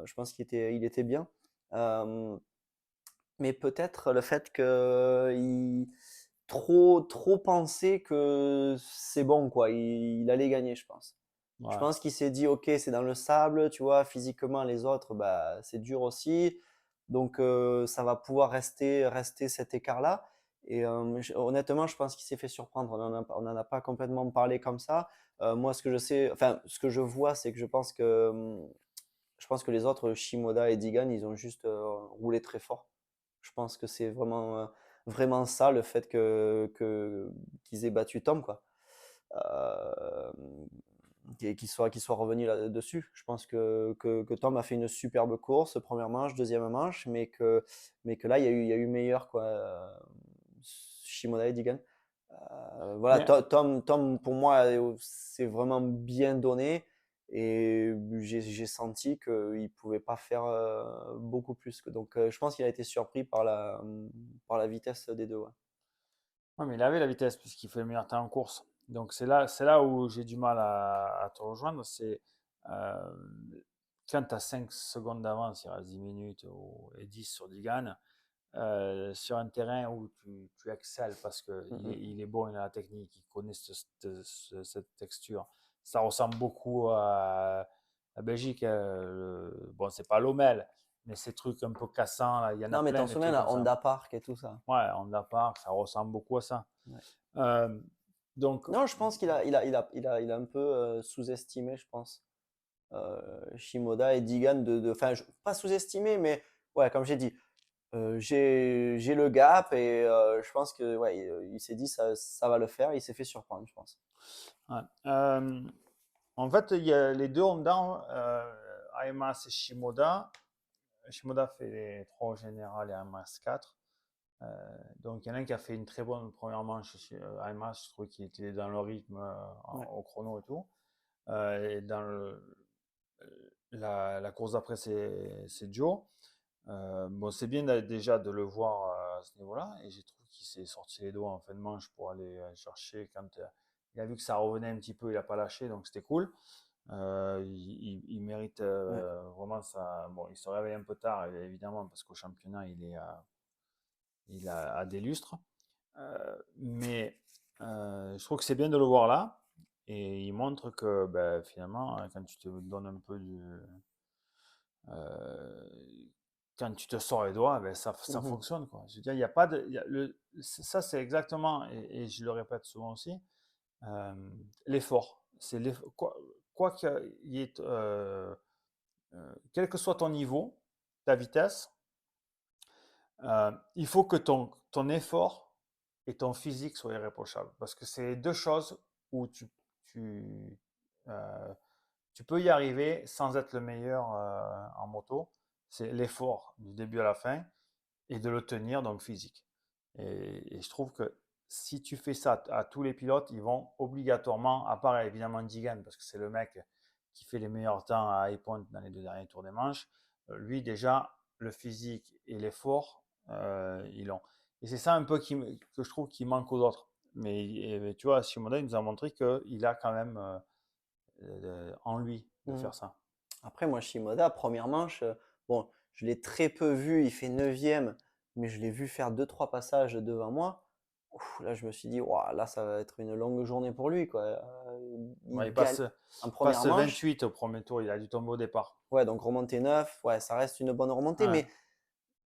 Je pense il était bien. Euh, mais peut-être le fait qu'il trop pensait que c'est bon, quoi. Il allait gagner, je pense. Je
Ouais.
pense qu'il s'est dit, ok, c'est dans le sable, tu vois, physiquement, les autres, bah, c'est dur aussi. Donc, ça va pouvoir rester cet écart-là. Et honnêtement, je pense qu'il s'est fait surprendre. On en a pas complètement parlé comme ça. Moi, ce que je sais, enfin, ce que je vois, c'est que je pense que les autres, Shimoda et Digan, ils ont juste roulé très fort. Je pense que c'est vraiment ça, le fait qu'ils aient battu Tom, quoi. Euh, et qu'il soit revenu là-dessus. Je pense que Tom a fait une superbe course, première manche, deuxième manche, mais que là, il y a eu meilleur, quoi. Shimoda et Digan. Voilà,
Mais
Tom, pour moi, c'est vraiment bien donné. Et j'ai senti qu'il ne pouvait pas faire beaucoup plus. Donc, je pense qu'il a été surpris par la vitesse des deux. Ouais.
ouais, mais il avait la vitesse puisqu'il fait le meilleur temps en course. Donc c'est là où j'ai du mal à te rejoindre. C'est euh, quand tu as 5 secondes d'avance, il reste 10 minutes et 10 sur Digan, sur un terrain où tu excelles parce qu'il est bon, il a la technique, il connaît cette texture. Ça ressemble beaucoup à la Belgique. Bon, c'est pas l'Omel, mais ces trucs un peu cassants, là, il y en a
Non, mais
plein
t'en
des
souviens,
trucs
la
comme ça.
Honda Park et tout ça.
Ouais, Honda Park, ça ressemble beaucoup à ça.
Ouais.
Euh, donc,
Non, je pense qu'il a un peu sous-estimé, je pense, Shimoda et Digan enfin, pas sous-estimé, mais ouais, comme j'ai dit, j'ai le gap et je pense que ouais, il s'est dit ça va le faire. Il s'est fait surprendre, je pense.
ouais. En fait, il y a les deux Honda, AMS et Shimoda. Shimoda fait les 3 générales et AMS 4. Donc, il y en a un qui a fait une très bonne première manche chez AMS. Je trouve qu'il était dans le rythme
Ouais.
au chrono et tout. Et dans la course d'après, c'est Joe. Bon, c'est bien déjà de le voir à ce niveau-là. Et j'ai trouvé qu'il s'est sorti les doigts en fin de manche pour aller chercher. Quand il a vu que ça revenait un petit peu, il n'a pas lâché, donc c'était cool. Il mérite
Ouais.
vraiment ça. Bon, il se réveille un peu tard, évidemment, parce qu'au championnat, il a des lustres. Mais je trouve que c'est bien de le voir là. Et il montre que ben, finalement, quand tu te donnes un peu euh, quand tu te sors les doigts, ben, ça
Mhm.
fonctionne, quoi. Je veux dire, il y a pas de. Ça, c'est exactement, et je le répète souvent aussi, l'effort. C'est quoi qu'il y ait, quel que soit ton niveau, ta vitesse, il faut que ton effort et ton physique soient irréprochables. Parce que c'est deux choses où tu, euh, tu peux y arriver sans être le meilleur en moto. C'est l'effort du début à la fin et de le tenir, donc physique. Et je trouve que si tu fais ça à tous les pilotes, ils vont obligatoirement, à part évidemment Digan, parce que c'est le mec qui fait les meilleurs temps à high point dans les 2 derniers tours des manches, lui déjà, le physique et l'effort, ils l'ont. Et c'est ça un peu que je trouve qui manque aux autres. Mais tu vois, Shimoda, il nous a montré qu'il a quand même en lui de
Mhm.
faire ça.
Après, moi, Shimoda, première manche, bon, je l'ai très peu vu. Il fait neuvième, mais je l'ai vu faire deux, trois passages devant moi. Ouf, là, je me suis dit, ouah, là, ça va être une longue journée pour lui, quoi.
Ouais,
Il gagne en première
passe
manche.
28 au premier tour, il a dû tomber au départ.
Ouais, donc remonter 9, ouais, ça reste une bonne remontée.
Ouais.
Mais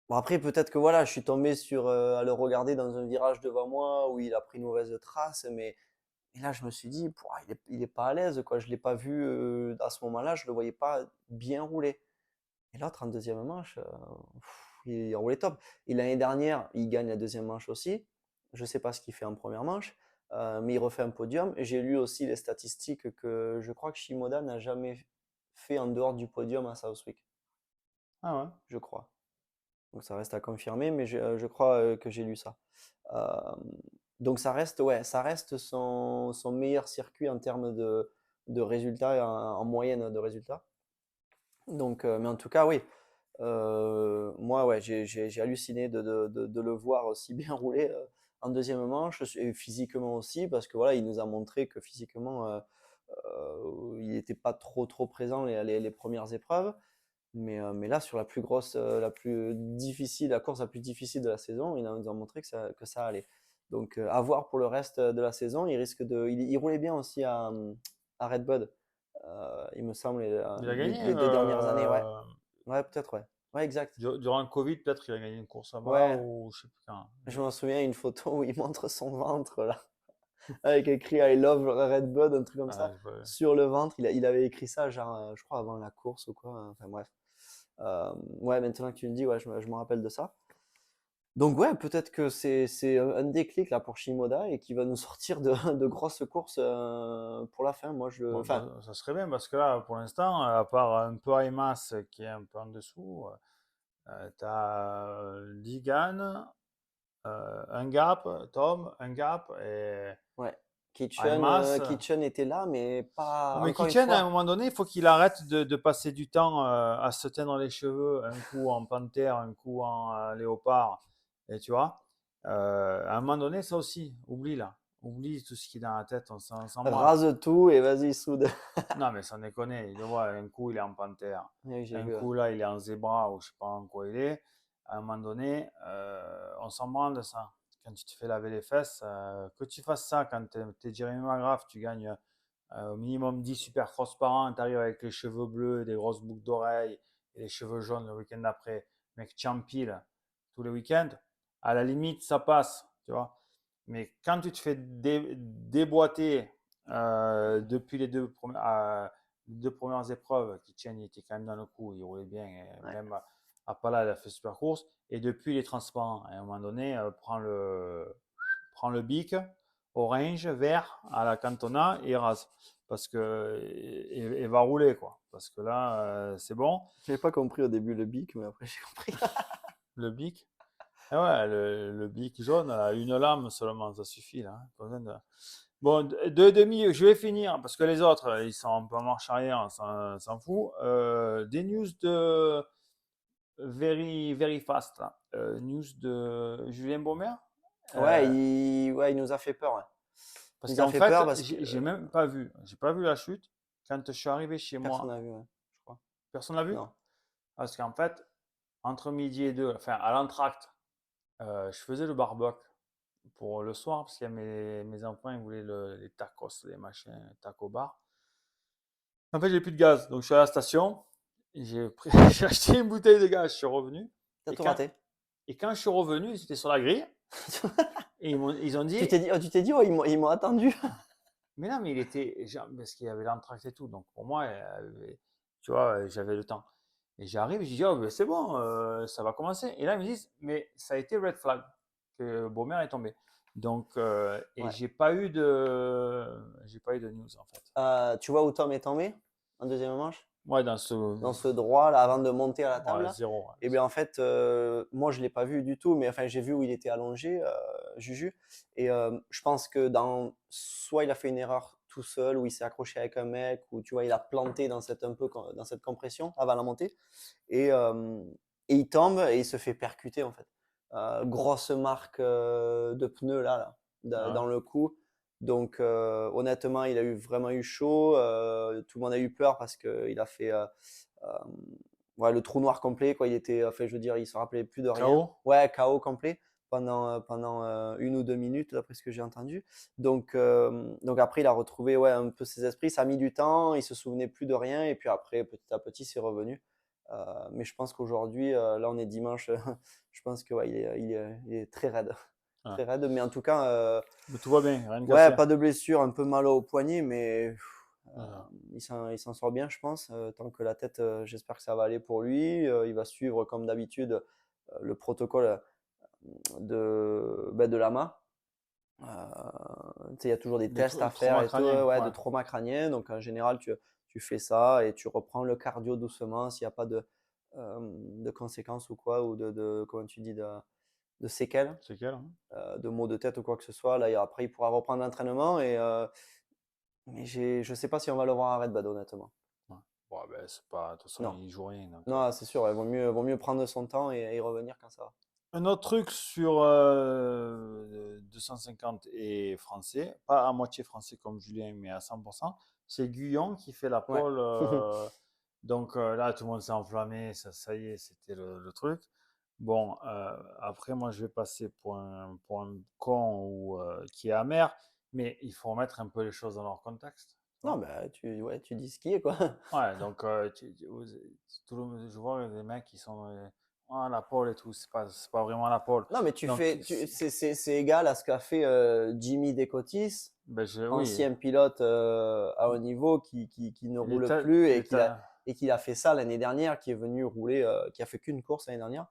bon, après, peut-être que voilà, je suis tombé à le regarder dans un virage devant moi où il a pris une mauvaise trace. Mais et là, je me suis dit, pouah, il est pas à l'aise, quoi. Je l'ai pas vu à ce moment-là, je le voyais pas bien rouler. Et l'autre, en deuxième manche, il roulait top. Et l'année dernière, il gagne la deuxième manche aussi. Je ne sais pas ce qu'il fait en première manche, mais il refait un podium. Et j'ai lu aussi les statistiques que je crois que Shimoda n'a jamais fait en dehors du podium à Southwick,
Ah ouais.
je crois. Donc ça reste à confirmer, mais je crois que j'ai lu ça. Euh, donc ça reste, ouais, ça reste son meilleur circuit en termes de résultats, en moyenne de résultats. Donc, mais en tout cas, oui. Moi, ouais, j'ai halluciné de le voir aussi bien rouler en deuxième manche, et physiquement aussi, parce que voilà, il nous a montré que physiquement, il n'était pas trop présent les premières épreuves. Mais là, sur la plus grosse, la plus difficile, la course la plus difficile de la saison, il nous a montré que ça allait. Donc, à voir pour le reste de la saison. Il roulait bien aussi à Red Bull, il me semble,
Il a gagné
les deux dernières années, ouais. Ouais, peut-être, ouais. Ouais, exact.
durant le Covid, peut-être qu'il a gagné une course là-bas
Ouais,
ou je sais plus quand.
je m'en souviens, une photo où il montre son ventre, là, avec écrit I love Red Bud, un truc comme
Ah,
ça, sur le ventre. Il avait écrit ça, genre, je crois, avant la course ou quoi. Enfin, bref. Ouais, maintenant que tu me dis, ouais, je me rappelle de ça. Donc, ouais, peut-être que c'est un déclic, là, pour Shimoda et qui va nous sortir de grosses courses pour la fin. Moi,
bon,
enfin,
ça serait bien parce que là, pour l'instant, à part un peu Aymas qui est un peu en dessous, tu as Ligan, un gap, Tom, un gap et
ouais.
Aymas.
Kitchen était là, mais pas,
Mais
encore une
Kitchen, à un
fois.
moment donné, il faut qu'il arrête de passer du temps à se teindre les cheveux, un coup en panthère, un coup en léopard. Et tu vois, à un moment donné, ça aussi, oublie là. oublie tout ce qui est dans la tête, on s'en branle.
Rase tout et vas-y, soude.
Non, mais sans déconner, il le voit, un coup il est en panthère,
Oui, j'ai
un
vu.
coup là il est en zébra ou je sais pas en quoi il est. À un moment donné, on s'en branle de ça. Quand tu te fais laver les fesses, que tu fasses ça quand tu es Jeremy McGrath, tu gagnes au minimum 10 supercross par an, tu arrives avec les cheveux bleus, des grosses boucles d'oreilles et les cheveux jaunes le week-end d'après, mec, tu empiles tous les week-ends, à la limite ça passe, tu vois. Mais quand tu te fais déboîter depuis les deux premières épreuves, Kitchen il était quand même dans le coup, il roulait bien, et
Ouais.
même à Pala il a fait super course, et depuis il est transparent. Et à un moment donné, prend le bic, orange, vert à la Cantona et rase. Parce que et va rouler quoi. Parce que là, c'est bon.
J'ai pas compris au début le bic, mais après j'ai compris.
Le bic. Ah ouais, le bic jaune a une lame seulement, ça suffit là. Bon, deux demi, je vais finir parce que les autres, ils sont un peu en marche arrière, on s'en fout. Des news de very, very fast là. News de Julien Baumer.
Ouais,
Euh,
il nous a fait peur. Ouais.
Parce
Il nous a
qu'en
fait
fait,
peur parce que
j'ai même pas vu. J'ai pas vu la chute. Quand je suis arrivé chez
personne
moi,
n'a vu, ouais, je crois.
personne l'a vu.
Non.
Parce qu'en fait, entre midi et deux, enfin à l'entracte, je faisais le barbecue pour le soir parce qu'il y a mes enfants, ils voulaient les tacos, les machins, taco bar. En fait, j'ai plus de gaz, donc je suis à la station. J'ai acheté une bouteille de gaz, je suis revenu.
T'as
Et
tout
quand,
raté.
et quand je suis revenu, ils étaient sur la grille et ils ont dit,
Tu t'es dit, oh, ils m'ont attendu.
mais non, mais il était, parce qu'il y avait l'entracte et tout, donc pour moi, tu vois, j'avais le temps. Et j'arrive, je dis, oh, ben, c'est bon, ça va commencer. Et là, ils me disent, mais ça a été red flag, que Baumer est tombé. Donc, et
Ouais.
j'ai pas eu de news en fait.
Tu vois où Tom est tombé en deuxième manche?
Ouais,
Dans ce droit là, avant de monter à la table
ouais,
là.
zéro.
Et bien en fait, moi je l'ai pas vu du tout, mais enfin j'ai vu où il était allongé, Juju. Et je pense que soit il a fait une erreur tout seul, ou il s'est accroché avec un mec, ou tu vois il a planté dans dans cette compression avant la montée. Et, euh, et il tombe et il se fait percuter en fait. Grosse marque de pneus
Ouais.
dans le cou. Donc honnêtement, il a vraiment eu chaud. Tout le monde a eu peur parce qu'il a fait euh, ouais, le trou noir complet. Quoi. Il était, enfin, je veux dire, il se rappelait plus de rien.
KO.
Ouais, KO complet pendant 1 ou 2 minutes, d'après ce que j'ai entendu. Donc après, il a retrouvé ouais, un peu ses esprits. Ça a mis du temps. Il se souvenait plus de rien. Et puis après, petit à petit, c'est revenu. Mais je pense qu'aujourd'hui, là, on est dimanche. Je pense que ouais, il est très raide.
Ouais.
Très raide. Mais en tout cas,
Mais tout va bien, rien de
ouais,
cassé.
pas de blessure, un peu mal au poignet, mais
Voilà.
il s'en sort bien, je pense. Tant que la tête, j'espère que ça va aller pour lui. Il va suivre, comme d'habitude, le protocole de l'AMA. Tu sais, il y a toujours des tests à faire
Trauma
et tout,
crânien,
ouais, de
ouais.
trauma crânien. Donc, en général, tu fais ça et tu reprends le cardio doucement s'il n'y a pas de conséquences ou quoi, ou comment tu dis, de séquelles,
C'est quel, hein?
de maux de tête ou quoi que ce soit. Là, après, il pourra reprendre l'entraînement. Mais je sais pas si on va le voir à Red Bad, honnêtement.
Ouais. Bon, ben, c'est pas, de toute façon,
Non,
il joue rien. Donc,
non, c'est sûr, il vaut mieux prendre son temps et revenir quand ça va.
Un autre truc sur 250 et français, pas à moitié français comme Julien, mais à 100%, c'est Guyon qui fait la
Ouais.
pole. Donc là, tout le monde s'est enflammé, ça y est, c'était le truc. Bon, après, moi, je vais passer pour un con qui est amer, mais il faut remettre un peu les choses dans leur contexte. Tu
Non,
vois.
bah, ouais, tu dis ce qui est, quoi.
Ouais, donc je vois des mecs qui sont ah, la pole et tout, c'est pas vraiment la pole.
Non, mais
Donc,
c'est égal à ce qu'a fait Jimmy Decotis,
ben oui,
ancien pilote à haut niveau qui ne roule plus et qu'il a fait ça l'année dernière, qui est venu rouler, qui a fait qu'une course l'année dernière,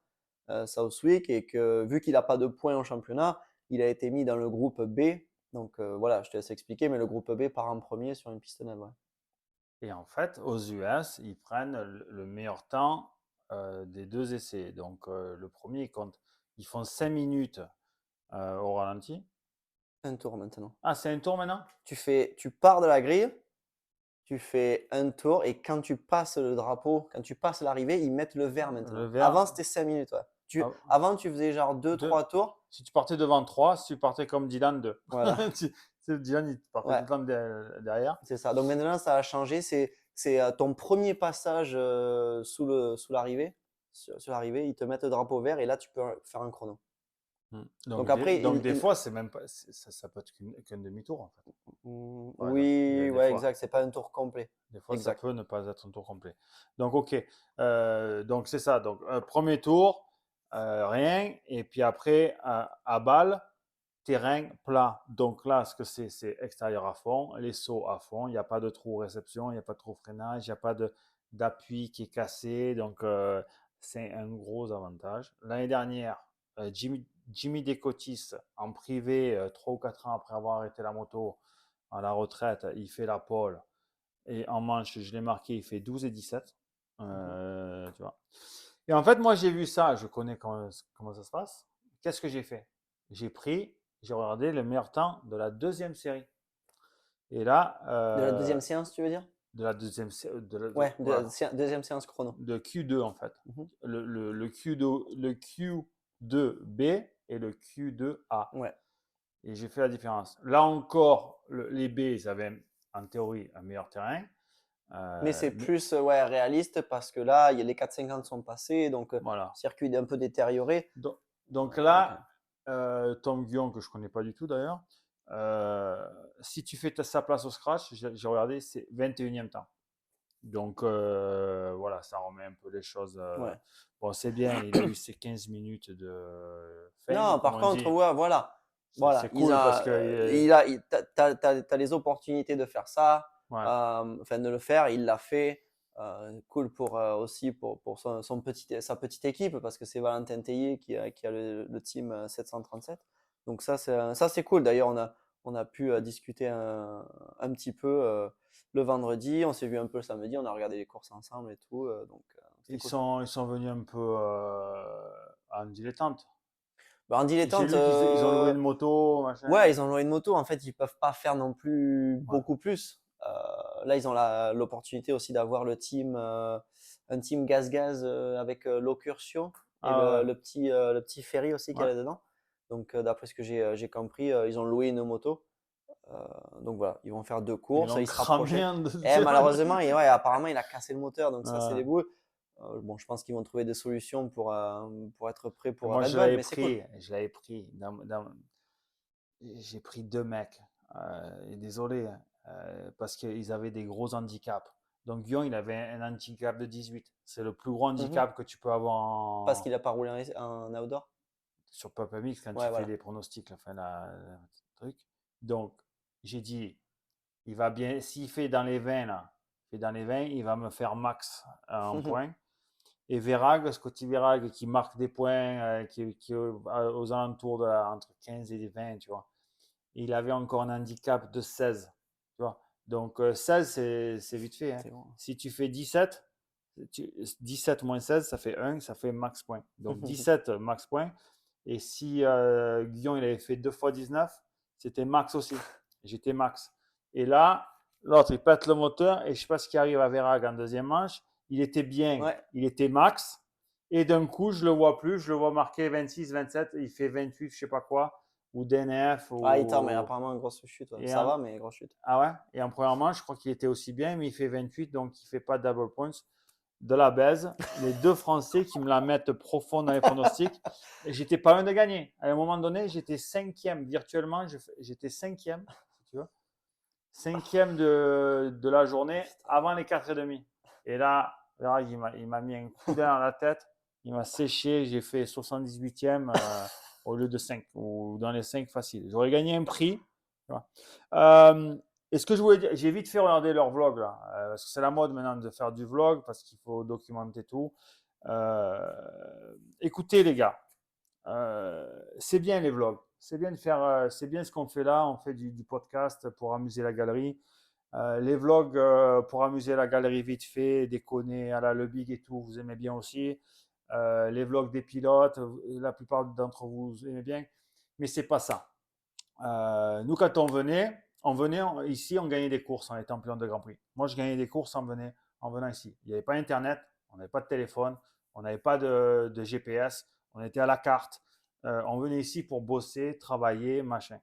Southwick, et que vu qu'il n'a pas de points au championnat, il a été mis dans le groupe B. Donc voilà, je te laisse expliquer, mais le groupe B part en premier sur une piste neuve. Ouais.
et en fait, aux US, ils prennent le meilleur temps des deux essais. Donc, le premier, ils comptent. Ils font 5 minutes au ralenti.
Un tour maintenant.
Ah, c'est un tour maintenant?
Tu pars de la grille, tu fais un tour, et quand tu passes le drapeau, quand tu passes l'arrivée, ils mettent le vert
Le
maintenant.
vert.
Avant, c'était 5 minutes. Ouais.
Ah,
Avant, tu faisais genre 2-3
deux.
tours.
Si tu partais devant 3, si tu partais comme Dylan 2.
Voilà,
Dylan, il partait tout
ouais,
le temps derrière.
c'est ça. Donc maintenant, ça a changé. C'est ton premier passage sous l'arrivée. Sur l'arrivée, ils te mettent le drapeau vert et là, tu peux faire un chrono. Donc après,
Donc des fois, c'est même pas, ça peut être qu'un demi-tour, en fait, par exemple.
oui,
Des
ouais,
fois.
exact. C'est pas un tour complet.
Des fois, ça
Exact.
peut ne pas être un tour complet. Donc, OK. Donc, c'est ça. Donc, premier tour, rien. Et puis après, à balle, terrain plat. Donc là, ce que c'est extérieur à fond, les sauts à fond. Il n'y a pas de trou réception, il n'y a pas de trou freinage, il n'y a pas d'appui qui est cassé. Donc, c'est un gros avantage. L'année dernière, Jimmy Decotis, en privé, 3 ou 4 ans après avoir arrêté la moto, à la retraite, il fait la pole. Et en manche, je l'ai marqué, il fait 12 et 17.
Mhm.
Tu vois. Et en fait, moi, j'ai vu ça, je connais comment ça se passe. Qu'est-ce que j'ai fait? J'ai regardé le meilleur temps de la deuxième série. Et là,
De la deuxième séance, tu veux dire?
de la deuxième série,
Ouais,
voilà,
deuxième séance chrono.
de Q2 en fait.
Mhm.
Le Q2B et le Q2A.
Ouais.
Et j'ai fait la différence. Là encore, les B, ils avaient en théorie un meilleur terrain.
Mais c'est
Mais
plus ouais, réaliste parce que là, les 4,50 sont passés, donc
voilà.
circuit est un peu détérioré.
Donc, donc
Donc,
là, Tom Guillon, que je ne connais pas du tout d'ailleurs, si tu fais sa place au scratch, j'ai regardé, c'est 21e temps. Donc voilà, ça remet un peu les choses.
ouais.
Bon, c'est bien, il a eu ses 15 minutes de fame,
Non,
comme
par
on
contre,
dit.
ouais, voilà. Voilà,
C'est cool parce que.
t'as les opportunités de faire ça,
Ouais.
enfin de le faire, il l'a fait. Cool pour aussi pour sa petite équipe parce que c'est Valentin Tellier qui a le team 737. Donc ça c'est cool. D'ailleurs on a pu discuter un petit peu le vendredi. On s'est vu un peu le samedi. On a regardé les courses ensemble et tout. Donc c'était cool.
Ils sont venus un peu en dilettante.
Bah, en
J'ai
dilettante,
lu qu'ils ont loué une moto, machin.
ouais, ils ont loué une moto. En fait, ils peuvent pas faire non plus
Ouais.
beaucoup plus. Là, ils ont l'opportunité aussi d'avoir un team gaz-gaz avec Locursio et
Ah
le petit ferry aussi qu'il
ouais.
y
Ouais.
a dedans. Donc, d'après ce que j'ai compris, ils ont loué une moto. Euh, donc voilà, ils vont faire deux
Ils
courses,
l'ont
ils se
cramé
rapprochaient.
en
Et
deuxième.
malheureusement, ouais, apparemment, il a cassé le moteur, donc ça, c'est des
Ouais.
boules. Bon, je pense qu'ils vont trouver des solutions pour être prêts
Et
pour
moi,
Red Bull, mais c'est cool.
je l'avais pris. J'ai pris deux mecs. Et désolé, hein, parce qu'ils avaient des gros handicaps. Donc, Guillaume, il avait un handicap de 18. C'est le plus gros
Mhm.
handicap que tu peux avoir
Parce qu'il a pas roulé en outdoor.
sur Papa Mix quand tu
Ouais,
fais
voilà.
les pronostics, enfin, truc. Donc, j'ai dit, il va bien, s'il fait dans les 20, là, il fait dans les 20, il va me faire max un point. Et Verag, Scotty Verag, qui marque des points, qui est aux alentours entre 15 et 20, tu vois. Il avait encore un handicap de 16, tu vois. Donc 16, c'est vite fait, hein.
C'est bon.
Si tu fais 17, 17 moins 16, ça fait 1, ça fait max point. Donc 17, max point. Et si Guillaume il avait fait 2 fois 19, c'était max aussi. J'étais max. Et là, l'autre, il pète le moteur et je ne sais pas ce qui arrive à Verag en deuxième manche. Il était bien,
Ouais.
il était max. Et d'un coup, je ne le vois plus. Je le vois marquer 26, 27. Il fait 28, je ne sais pas quoi. Ou DNF.
Ah, attends, mais apparemment, grosse chute. Ouais.
Et
Ça
en,
va, mais grosse chute.
ah ouais? Et en première manche, je crois qu'il était aussi bien, mais il fait 28, donc il ne fait pas de double points. De la baise. Les deux Français qui me la mettent profond dans les pronostics. Et j'étais pas loin de gagner. À un moment donné, j'étais cinquième. Virtuellement, j'étais cinquième, si tu veux. Cinquième de la journée avant les 4,5. Et là, il m'a mis un coup dans la tête. Il m'a séché. J'ai fait 78e au lieu de 5. Ou dans les 5 faciles. J'aurais gagné un prix. Tu vois. Et ce que je voulais dire, j'ai vite fait regarder leur vlog là. Parce que c'est la mode maintenant de faire du vlog parce qu'il faut documenter tout. Écoutez les gars, c'est bien les vlogs. C'est bien de faire, c'est bien ce qu'on fait là. On fait du podcast pour amuser la galerie. Les vlogs pour amuser la galerie vite fait, déconner à la Le Big et tout, vous aimez bien aussi. Les vlogs des pilotes, la plupart d'entre vous aimez bien. Mais c'est pas ça. Nous, quand ici, on gagnait des courses en étant pilote de Grand Prix. Moi, je gagnais des courses en venant ici. Il n'y avait pas Internet, on n'avait pas de téléphone, on n'avait pas de GPS, on était à la carte. On venait ici pour bosser, travailler, machin.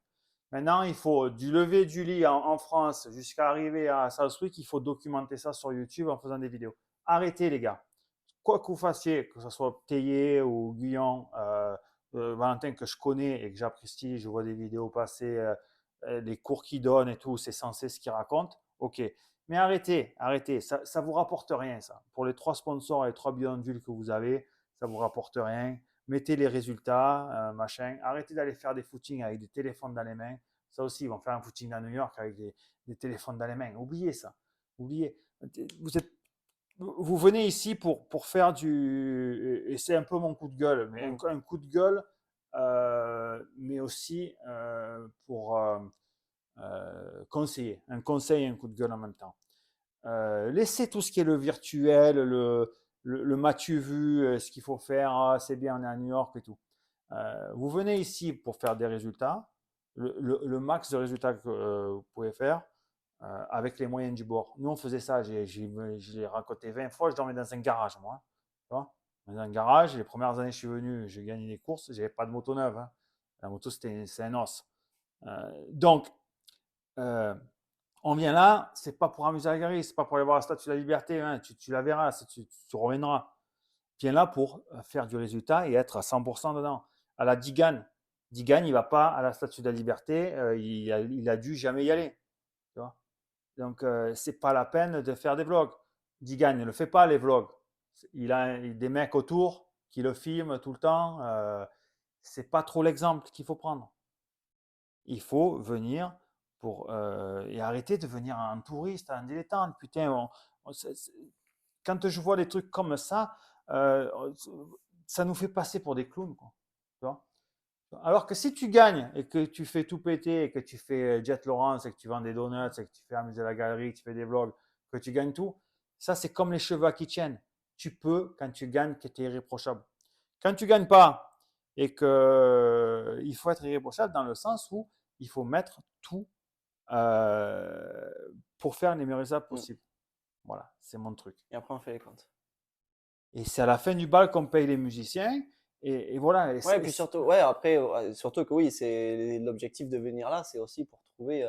Maintenant, il faut du lever du lit en France jusqu'à arriver à Southwick, il faut documenter ça sur YouTube en faisant des vidéos. Arrêtez, les gars. Quoi que vous fassiez, que ce soit Théier ou Guyon, Valentin que je connais et que j'apprécie, je vois des vidéos passer, les cours qu'il donne et tout, c'est censé ce qu'il raconte. Ok. Mais arrêtez. Ça ne vous rapporte rien, ça. Pour les 3 sponsors et les 3 bidonules que vous avez, ça ne vous rapporte rien. Mettez les résultats, machin. Arrêtez d'aller faire des footings avec des téléphones dans les mains. Ça aussi, ils vont faire un footing à New York avec des téléphones dans les mains. Oubliez ça. Oubliez. Vous venez ici pour faire du. Et c'est un peu mon coup de gueule, mais un coup de gueule, mais aussi pour conseiller. Un conseil et un coup de gueule en même temps. Laissez tout ce qui est le virtuel, le m'as-tu vu, ce qu'il faut faire, c'est bien, on est à New York et tout. Vous venez ici pour faire des résultats, le max de résultats que vous pouvez faire avec les moyens du bord. Nous, on faisait ça, je l'ai raconté 20 fois, je dormais dans un garage, moi. Tu vois, dans un garage, les premières années, je suis venu, j'ai gagné des courses, j'avais pas de moto neuve. Hein. La moto, c'est un os. Donc, on vient là, c'est pas pour amuser la galerie, c'est pas pour aller voir la Statue de la Liberté, hein, tu la verras, tu reviendras. Viens là pour faire du résultat et être à 100% dedans. À la Digan, il va pas à la Statue de la Liberté, il a dû jamais y aller. Tu vois. Donc, c'est pas la peine de faire des vlogs. Digan ne le fait pas, les vlogs. Il a des mecs autour qui le filment tout le temps. C'est pas trop l'exemple qu'il faut prendre. Il faut venir et arrêter de venir un touriste, un dilettante. Putain, quand je vois des trucs comme ça, ça nous fait passer pour des clowns. Quoi. Tu vois. Alors que si tu gagnes et que tu fais tout péter, et que tu fais Jet Lawrence, et que tu vends des donuts, et que tu fais amuser la galerie, que tu fais des vlogs, que tu gagnes tout, ça c'est comme les cheveux à qui tiennent. Tu peux, quand tu gagnes, que tu es irréprochable. Quand tu ne gagnes pas et qu'il faut être irréprochable dans le sens où il faut mettre tout pour faire les meilleurs résultats possibles. Voilà, c'est mon truc.
Et après, on fait les comptes.
Et c'est à la fin du bal qu'on paye les musiciens. Et voilà. Et
ouais, puis surtout, ouais, après, surtout que oui, c'est l'objectif de venir là, c'est aussi pour trouver,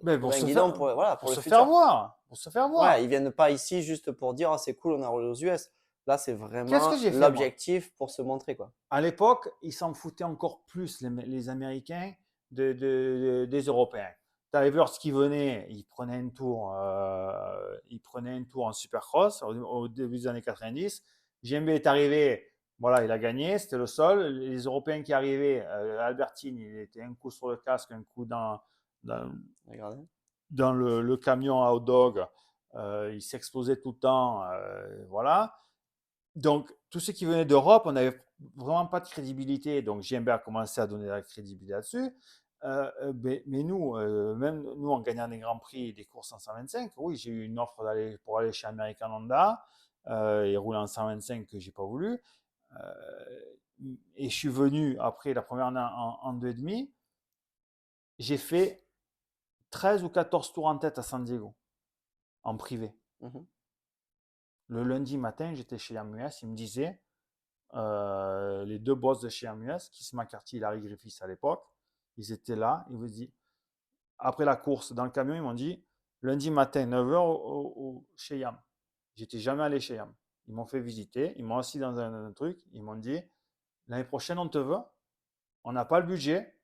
pour
un
se
guidon
faire,
pour, voilà,
pour
le
se
futur.
faire voir. Pour se faire voir.
Ouais, ils viennent pas ici juste pour dire, oh, c'est cool, on a roulé aux US. Là, c'est
Qu'est-ce
vraiment
que j'ai fait, moi
l'objectif pour se montrer, quoi.
À l'époque, ils s'en foutaient encore plus, les Américains, des Européens. Tu avais qui venait, ils prenaient un tour en Supercross au début des années 90. JMB est arrivé, voilà, il a gagné, c'était le seul. Les Européens qui arrivaient, Albertine, il était un coup sur le casque, un coup dans,
Regardez.
dans le camion à hot dog. Il s'exposait tout le temps, voilà. Donc, tous ceux qui venaient d'Europe, on n'avait vraiment pas de crédibilité. Donc, JMB a commencé à donner de la crédibilité là-dessus. Mais nous, même nous, en gagnant des grands prix et des courses en 125, oui, j'ai eu une offre pour aller chez American Honda et rouler en 125 que j'ai pas voulu. Et je suis venu après la première année en 2,5. J'ai fait 13 ou 14 tours en tête à San Diego, en privé. Le lundi matin, j'étais chez MUS, il me disait, les 2 boss de chez MUS, Keith McCarthy et Larry Griffiths à l'époque, ils étaient là, ils vous disent, après la course dans le camion, ils m'ont dit, lundi matin, 9h chez Yam. J'étais jamais allé chez Yam. Ils m'ont fait visiter, ils m'ont assis dans un truc, ils m'ont dit, l'année prochaine, on te veut, on n'a pas le budget,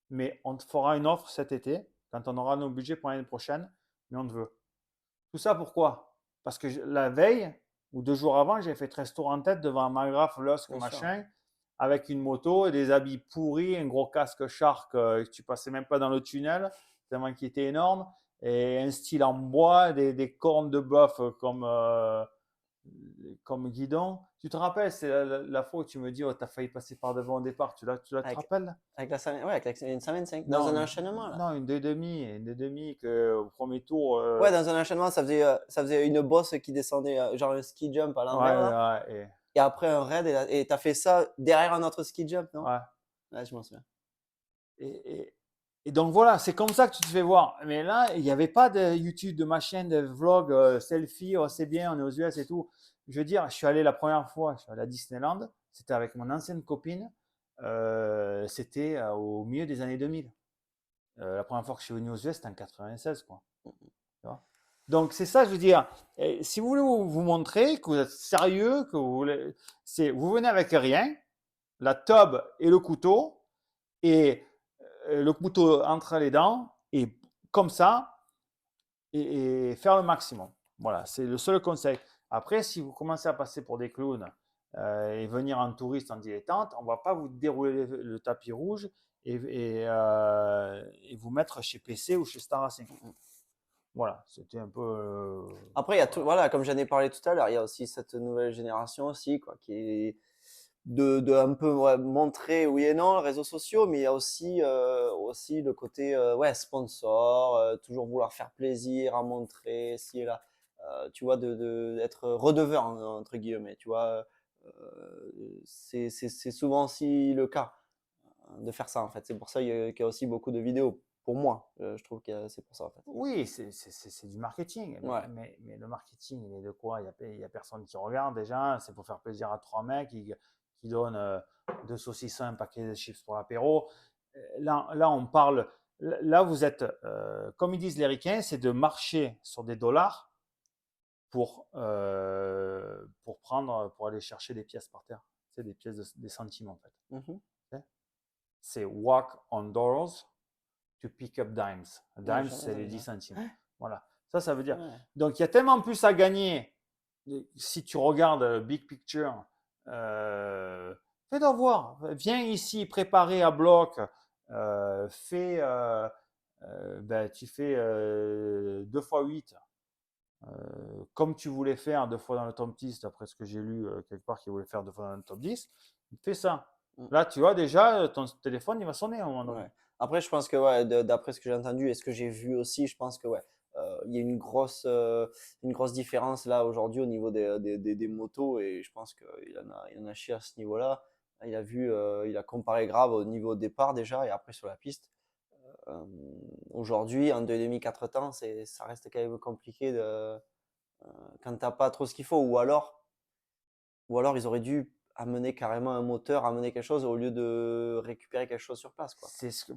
mais on te fera une offre cet été, quand on aura nos budgets pour l'année prochaine, mais on te veut. Tout ça pourquoi? Parce que la veille, ou 2 jours avant, j'ai fait 13 tours en tête devant un McGrath, Lusk, machin, avec une moto et des habits pourris, un gros casque Shark, tu passais même pas dans le tunnel, tellement qu'il était énorme, et un style en bois, des cornes de bœuf comme guidon. Tu te rappelles, c'est la fois où tu me dis, oh, tu as failli passer par devant au départ, tu te rappelles?
Avec une 125, dans un enchaînement là.
Non, une 2,5 que au premier tour.
Ouais, dans un enchaînement, ça faisait une bosse qui descendait, genre un ski jump à l'envers.
Ouais,
et après un raid, et tu as fait ça derrière un autre ski jump, non?
Ouais,
je m'en souviens.
Et donc voilà, c'est comme ça que tu te fais voir. Mais là, il n'y avait pas de YouTube, de machin, de vlog, selfie, oh, c'est bien, on est aux US et tout. Je veux dire, je suis allé la première fois, je suis allé à Disneyland, c'était avec mon ancienne copine. c'était au milieu des années 2000. La première fois que je suis venu aux US, c'était en 96, quoi. Tu vois. Donc, c'est ça, je veux dire. Si vous voulez vous montrer que vous êtes sérieux, que vous voulez, vous venez avec rien, la tube et le couteau, et le couteau entre les dents, et comme ça, et faire le maximum. Voilà, c'est le seul conseil. Après, si vous commencez à passer pour des clowns et venir en touriste, en dilettante, on ne va pas vous dérouler le tapis rouge et vous mettre chez PC ou chez Star Racing. Voilà, c'était un peu.
Après, il y a tout, voilà, comme j'en ai parlé tout à l'heure, il y a aussi cette nouvelle génération aussi, quoi, qui est de un peu montrer, oui et non, les réseaux sociaux, mais il y a aussi le côté ouais, sponsor, toujours vouloir faire plaisir, à montrer, si et là, tu vois, d'être redeveur, entre guillemets, tu vois, c'est souvent aussi le cas de faire ça, en fait. C'est pour ça qu'il y a aussi beaucoup de vidéos. Pour moi, je trouve que c'est pour ça, en fait.
Oui, c'est du marketing,
Ouais.
mais le marketing, il est de quoi? Il y a personne qui regarde déjà, c'est pour faire plaisir à trois mecs qui donnent deux saucissons, un paquet de chips pour l'apéro. Là, on parle, là, vous êtes, comme ils disent les ricains, c'est de marcher sur des dollars pour aller chercher des pièces par terre. C'est des pièces, des centimes en fait.
Mhm.
C'est walk on dollars to pick up dimes.
Ouais,
Dimes, c'est les 10 centimes. Voilà. Ça veut dire.
ouais.
Donc, il y a tellement plus à gagner si tu regardes Big Picture. Fais d'en voir. Viens ici préparer à bloc. Tu fais 2 fois 8. Comme tu voulais faire 2 fois dans le top 10, d'après ce que j'ai lu quelque part, qu'il voulait faire 2 fois dans le top 10. Fais ça.
Mm.
Là, tu vois, déjà, ton téléphone, il va sonner à un moment donné.
Ouais. Après, je pense que ouais, d'après ce que j'ai entendu et ce que j'ai vu aussi, je pense que ouais, il y a une grosse différence là aujourd'hui au niveau des motos et je pense qu'il en a chié à ce niveau-là. Il a comparé grave au niveau départ déjà et après sur la piste. Euh, Aujourd'hui, en 2,5-4 temps, ça reste quand même compliqué quand t'as pas trop ce qu'il faut ou alors ils auraient dû amener carrément un moteur, amener quelque chose au lieu de récupérer quelque chose sur place, quoi.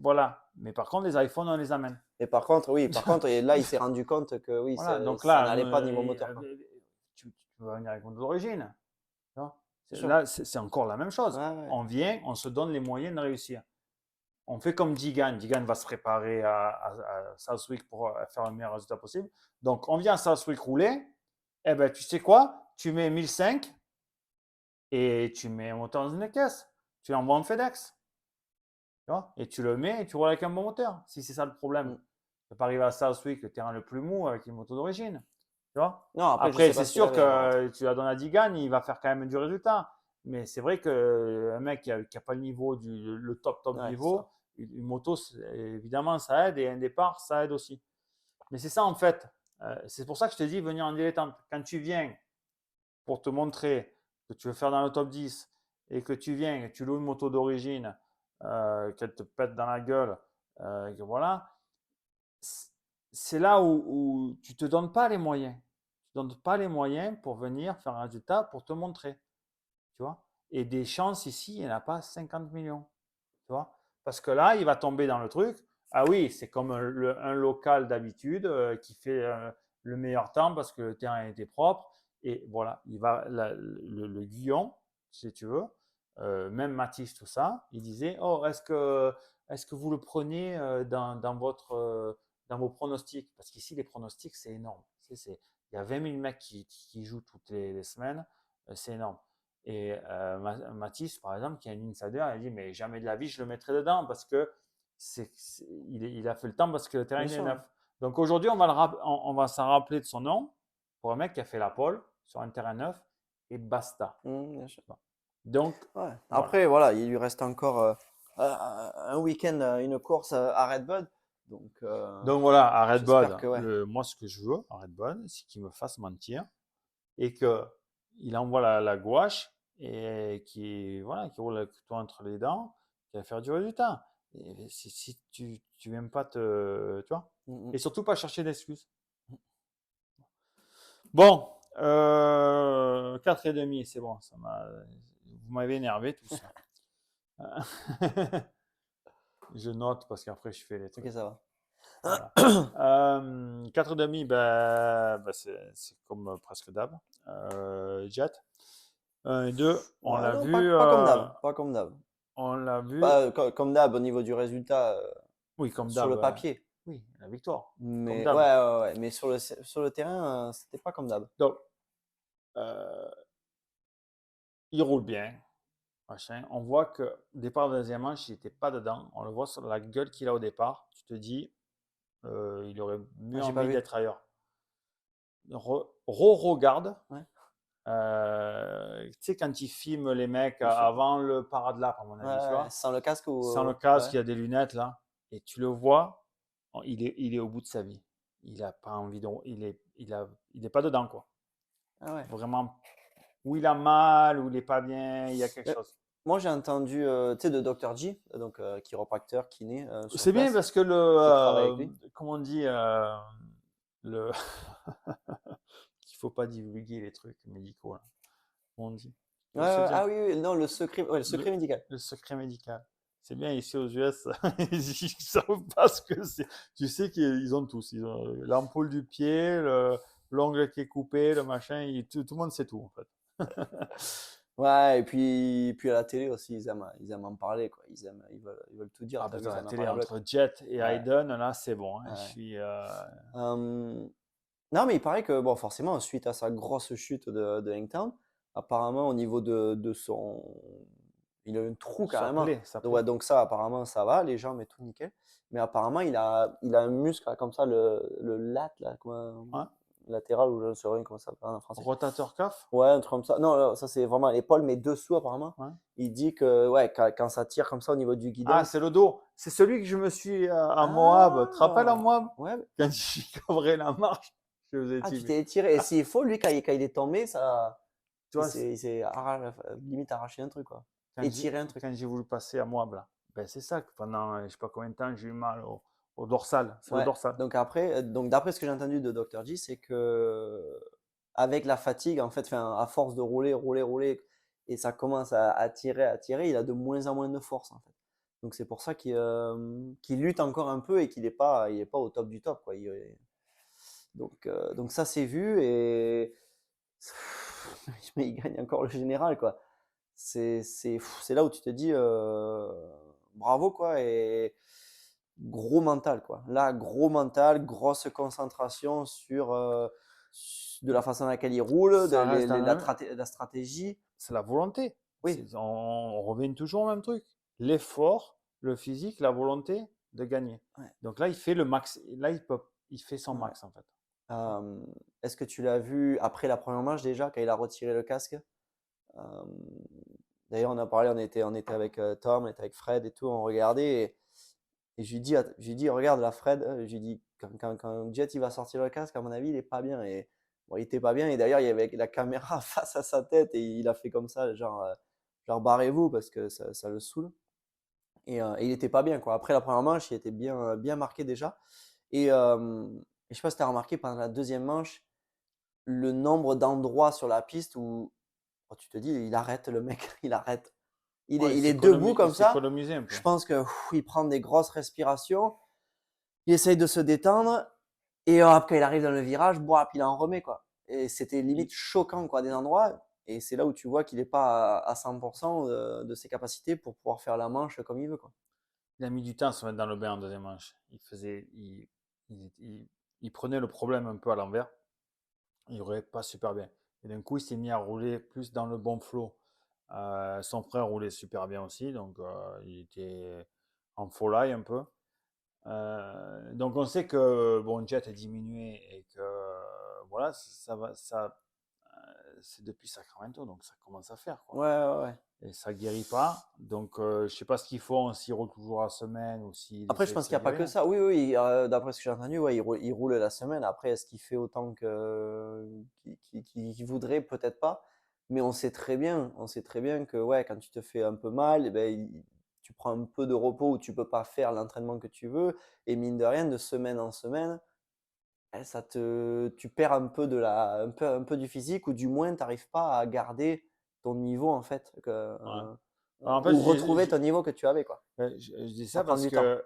Voilà. Mais par contre, les iPhones, on les amène.
Et par contre, oui, par contre, et là, il s'est rendu compte que oui,
Voilà. Donc
ça
là,
n'allait pas niveau moteur, quoi.
tu vas venir avec mon d'origine.
C'est sûr.
Là, c'est encore la même chose.
Ouais, ouais.
On vient, on se donne les moyens de réussir. On fait comme Digan. Digan va se préparer à Southwick pour faire le meilleur résultat possible. Donc, on vient à Southwick rouler. Eh ben, tu sais quoi? Tu mets 1005 et tu mets un moteur dans une caisse. Tu l'envoies en FedEx. Tu vois, et tu le mets et tu roules avec un bon moteur. Si c'est ça le problème.
Mm.
Tu peux pas arriver à Southwick, le terrain le plus mou, avec une moto d'origine. Tu vois?
Non, après, je
Après,
sais pas
c'est
ce qu'il
sûr
avait avant.
que tu la donnes à Digan, il va faire quand même du résultat. Mais c'est vrai qu'un mec qui a pas le niveau, le top
Ouais, c'est ça.
niveau, une moto, évidemment, ça aide et un départ, ça aide aussi. Mais c'est ça en fait. C'est pour ça que je te dis venir en dilettante. Quand tu viens pour te montrer que tu veux faire dans le top 10 et que tu viens et tu loues une moto d'origine, qu'elle te pète dans la gueule, que voilà, c'est là où tu te donnes pas les moyens. Tu ne donnes pas les moyens pour venir faire un résultat, pour te montrer. Tu vois? Et des chances ici, il n'y en a pas 50 millions. Tu vois? Parce que là, il va tomber dans le truc. Ah oui, c'est comme un local d'habitude qui fait le meilleur temps parce que le terrain était propre. Et voilà, le Guillon, si tu veux, même Mathis, tout ça, il disait, oh, est-ce que vous le prenez dans vos pronostics? Parce qu'ici, les pronostics, c'est énorme. Il y a 20 000 mecs qui jouent toutes les semaines. C'est énorme. Et Mathis, par exemple, qui est un insider, il dit, mais jamais de la vie, je le mettrai dedans parce que il a fait le temps parce que le terrain
Bien
est
sûr.
neuf. Donc aujourd'hui, on va s'en rappeler de son nom pour un mec qui a fait la pole sur un terrain neuf et basta.
Bien sûr.
Donc,
Ouais.
voilà.
Après, voilà, il lui reste encore un week-end, une course à Red Bud.
Donc voilà, à Red
J'espère
Bud,
que ouais.
moi ce que je veux à Red Bud, c'est qu'il me fasse mentir et qu'il envoie la gouache et voilà, qui roule le couteau entre les dents, qui va faire du résultat. Et si tu n'aimes pas tu vois,
Mm,
et surtout pas chercher d'excuses. Bon, 4,5, c'est bon, vous m'avez énervé tout ça. Je note parce qu'après je fais les
Ok,
trucs.
ça va.
Voilà. 4,5, c'est comme presque d'hab. Jet. 1 et 2, on
Ouais,
l'a
non,
vu.
pas comme d'hab. Pas comme d'hab.
On l'a vu.
Pas comme d'hab au niveau du résultat
Oui, comme
sur
d'hab.
le papier.
Oui, la victoire. Comme
Mais ouais,
d'hab.
ouais, ouais. Mais sur le terrain, c'était pas comme d'hab.
Donc, euh, il roule bien. Machin. On voit que départ de deuxième manche, il n'était pas dedans. On le voit sur la gueule qu'il a au départ. Tu te dis, il aurait
Ah,
mieux
j'ai pas
envie
vu.
d'être ailleurs. Regarde.
Ouais.
Tu sais, quand ils filment les mecs
Il fait...
avant le parade lap, à mon
Ouais,
avis, tu
ouais,
vois,
sans le casque
sans le
ou...
casque,
Ouais.
il y a des lunettes là, et tu le vois, il est au bout de sa vie. Il a pas envie de, il est pas dedans quoi.
Ah ouais.
Vraiment, où il a mal, où il est pas bien, il y a quelque
Mais
chose.
moi, j'ai entendu, tu sais, de Dr. G, donc chiropracteur, kiné, sur
C'est bien
place,
parce que
qui travaille avec lui.
comment on dit, le, qu'il faut pas divulguer les trucs médicaux là. Comment on dit?
Ouais,
Le secret,
ah oui, oui, non, ouais, le secret
le,
médical.
le secret médical. C'est bien ici aux US, ils savent pas ce que c'est. Tu sais qu'ils ont tous. Ils ont l'ampoule du pied, l'ongle qui est coupé, le machin. Tout le monde sait tout en fait.
Ouais, puis à la télé aussi, ils aiment en parler, quoi. Ils veulent tout dire.
Ah
T'as
ben
vu,
dans
ça
la
n'a
télé
pas bloc.
entre Jet et
Ouais,
Hayden, là c'est bon. Hein. Je
ouais.
suis.
Euh, Non, mais il paraît que, bon, forcément, suite à sa grosse chute de Hangtown, apparemment, au niveau de son. Il a eu un trou
Ça
carrément.
plaît, ça
Donc, ouais,
plaît.
donc ça, apparemment, ça va, les jambes et tout nickel. Mais apparemment, il a un muscle là, comme ça, le lat, là,
Hein?
latéral, ou je ne sais rien comment ça s'appelle en français.
Rotateur CAF?
Ouais, un truc comme ça. Non, ça, c'est vraiment à l'épaule, mais dessous, apparemment.
Ouais.
Il dit que, ouais, quand ça tire comme ça au niveau du
Ah,
guidon.
c'est le dos. C'est celui que je me suis à Moab. Tu te rappelles à
Ah!
Moab?
Ouais.
Quand je couvrais la marche, je faisais
Ah, tu
tirer.
t'es étiré. Et s'il faut, lui, quand il est tombé, ça.
Tu vois,
Il s'est limite arraché un truc, quoi.
quand
Étiré un truc.
j'ai voulu passer à Moab, là, ben c'est ça que pendant je sais pas combien de temps j'ai eu mal au dorsal. C'est le
Ouais.
dorsal.
Donc après, donc d'après ce que j'ai entendu de Dr. G, c'est que avec la fatigue, en fait, enfin, à force de rouler, et ça commence à tirer, il a de moins en moins de force, en fait. Donc c'est pour ça qu'il lutte encore un peu et il est pas au top du top, quoi. Donc ça c'est vu et mais il gagne encore le général, quoi. C'est là où tu te dis bravo, quoi, et gros mental, quoi. Là, gros mental, grosse concentration sur de la façon à laquelle il roule,
Ça reste dans
la stratégie.
c'est la volonté.
Oui,
On revient toujours au même truc. L'effort, le physique, la volonté de gagner.
ouais,
Donc là, il fait le max. Là, il fait son
ouais.
max en fait.
Euh, Est-ce que tu l'as vu après la première manche déjà, quand il a retiré le casque? Euh, D'ailleurs, on a parlé, on était avec Tom, on était avec Fred et tout, on regardait. Et je lui dis, regarde là, Fred, je lui dis, quand Jet il va sortir le casque, à mon avis, il est pas bien. Et bon, il était pas bien. Et d'ailleurs, il y avait la caméra face à sa tête et il a fait comme ça, genre barrez-vous parce que ça le saoule. Et il était pas bien, quoi. Après la première manche, il était bien marqué déjà. Et je sais pas si tu as remarqué pendant la deuxième manche, le nombre d'endroits sur la piste où oh, tu te dis, il arrête le mec, il arrête.
Ouais,
Il est debout
il
comme
s'est
ça.
économisé un peu.
Je pense que il prend des grosses respirations. Il essaye de se détendre et hop, quand il arrive dans le virage, boah, puis il en remet, quoi. Et c'était limite
Il,
choquant, quoi, des endroits. Et c'est là où tu vois qu'il n'est pas à 100% de ses capacités pour pouvoir faire la manche comme il veut, quoi.
il a mis du temps à se mettre dans le bain en deuxième manche. Il prenait le problème un peu à l'envers. Il aurait pas super bien. Et d'un coup, il s'est mis à rouler plus dans le bon flow. Son frère roulait super bien aussi, donc il était en folie un peu. Donc on sait que bon, Jet est diminué et que voilà, ça va, c'est depuis Sacramento, donc ça commence à faire quoi.
Ouais, ouais, ouais.
Et ça guérit pas, donc je sais pas ce qu'ils font, s'ils roulent toujours la semaine ou s'ils
Après, je
essaient de
pense
se
qu'il n'y a pas que
guérir.
ça. Oui, oui, d'après ce que j'ai entendu, ouais, il roule la semaine. Après, est-ce qu'il fait autant qu'il voudrait? Peut-être pas. Mais on sait très bien que ouais, quand tu te fais un peu mal, eh ben, tu prends un peu de repos où tu peux pas faire l'entraînement que tu veux. Et mine de rien, de semaine en semaine, eh, tu perds un peu, un peu du physique, ou du moins, tu n'arrives pas à garder ton niveau, en fait.
Ouais. Alors, en fait,
ou retrouver ton niveau que tu avais, quoi.
je dis
Ça
ça
prend
parce
du temps.
que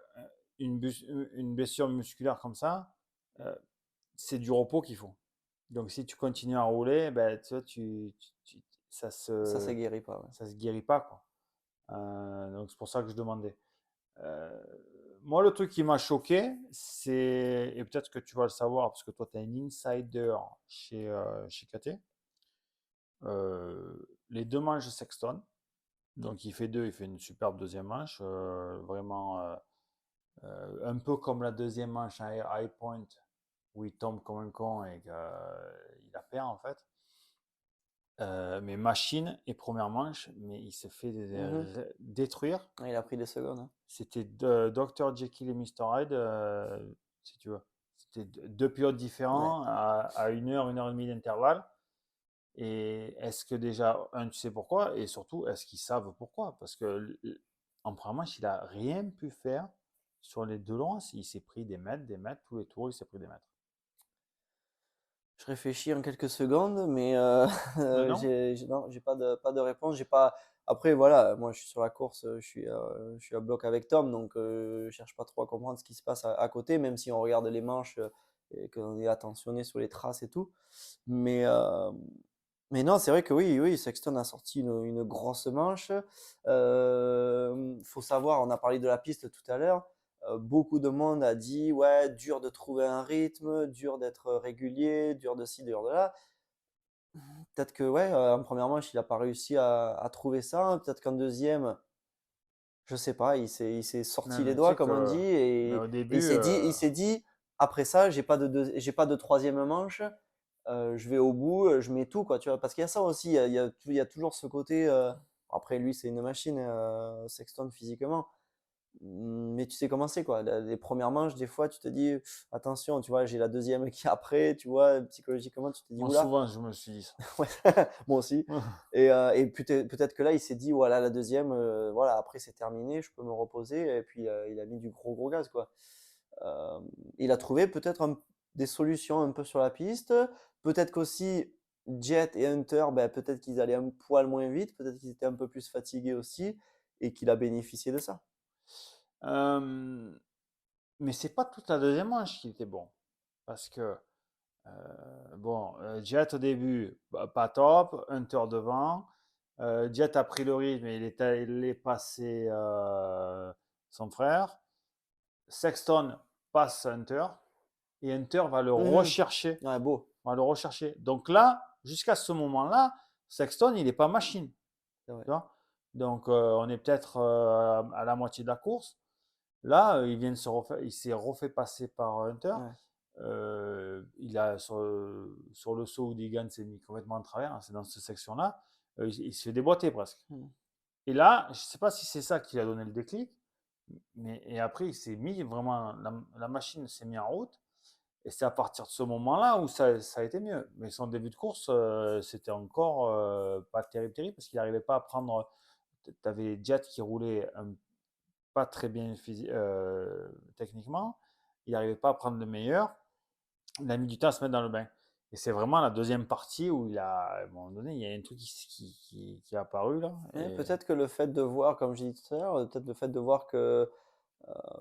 une blessure musculaire comme ça, euh, c'est du repos qu'il faut. Donc, si tu continues à rouler, ben, tu vois, ça
Ça
se,
se guérit pas, ouais.
ça se guérit pas, quoi. Donc, c'est pour ça que je demandais. Euh, Moi, le truc qui m'a choqué, c'est, et peut-être que tu vas le savoir, parce que toi, tu es un insider chez KT, les deux manches de Sexton. Donc, il fait deux, il fait une superbe deuxième manche, vraiment un peu comme la deuxième manche à High Point, où il tombe comme un con et qu'il la perd en fait. Mais machine et première manche, mais il s'est fait
Mhm.
détruire.
Il a pris des secondes, hein.
C'était Dr. Jekyll et Mr. Hyde, si tu veux. C'était deux pilotes
Ouais.
différents à une heure et demie d'intervalle. Et est-ce que déjà, un, tu sais pourquoi? Et surtout, est-ce qu'ils savent pourquoi? Parce que en première manche, il n'a rien pu faire sur les deux longs. Il s'est pris des mètres, tous les tours, il s'est pris des mètres.
Je réfléchis en quelques secondes, mais
Non?
non, j'ai pas de réponse. J'ai pas. Après, voilà, moi je suis sur la course, je suis à bloc avec Tom, donc je cherche pas trop à comprendre ce qui se passe à côté, même si on regarde les manches et qu'on est attentionné sur les traces et tout. Mais, euh, mais non, c'est vrai que oui, oui, Sexton a sorti une grosse manche. Faut savoir, on a parlé de la piste tout à l'heure. Beaucoup de monde a dit, ouais, dur de trouver un rythme, dur d'être régulier, dur de ci, dur de là. Peut-être que, ouais, en première manche, il n'a pas réussi à trouver ça. Peut-être qu'en deuxième, je sais pas, il s'est
Non,
sorti les
mais tu
doigts,
sais
comme on dit,
que mais au
et
début,
il s'est dit, après ça, j'ai pas de troisième manche, je vais au bout, je mets tout, quoi, tu vois. Parce qu'il y a ça aussi, il y a toujours ce côté. Après, lui, c'est une machine, Sexton, physiquement. Mais tu sais comment c'est, quoi. Les premières manches, des fois, tu te dis, attention, tu vois, j'ai la deuxième qui est après, tu vois, psychologiquement, tu te dis,
moi
oula.
souvent, je me suis dit ça.
Ouais, moi aussi. Et peut-être que là, il s'est dit, voilà, la deuxième, voilà, après c'est terminé, je peux me reposer. Et puis il a mis du gros gros gaz, quoi. Euh, il a trouvé peut-être des solutions un peu sur la piste. Peut-être qu'aussi Jet et Hunter, ben, peut-être qu'ils allaient un poil moins vite, peut-être qu'ils étaient un peu plus fatigués aussi, et qu'il a bénéficié de ça.
Euh, mais c'est pas toute la deuxième manche qui était bon. Parce que, bon, Jet au début, pas top, Hunter devant. Jet a pris le rythme et il est passé son frère. Sexton passe Hunter et Hunter va le
Mhm.
rechercher.
Ouais, beau.
Va le rechercher. Donc là, jusqu'à ce moment-là, Sexton, il n'est pas machine.
C'est vrai.
Tu vois. Donc on est peut-être à la moitié de la course. Là, il s'est refait passer par Hunter.
Ouais.
Il a sur le saut où Digan s'est mis complètement en travers, hein, c'est dans cette section-là. Il se fait déboîter presque.
Mhm.
Et là, je ne sais pas si c'est ça qui a donné le déclic, mais et après, il s'est mis vraiment, la machine s'est mise en route. Et c'est à partir de ce moment-là où ça a été mieux. Mais son début de course, c'était encore pas terrible, terrible, parce qu'il n'arrivait pas à prendre. Tu avais Jet qui roulait pas très bien techniquement. Il n'arrivait pas à prendre le meilleur. Il a mis du temps à se mettre dans le bain. Et c'est vraiment la deuxième partie où à un moment donné, il y a un truc qui est apparu là.
Ouais,
Et
peut-être que le fait de voir, comme j'ai dit tout à l'heure, peut-être le fait de voir que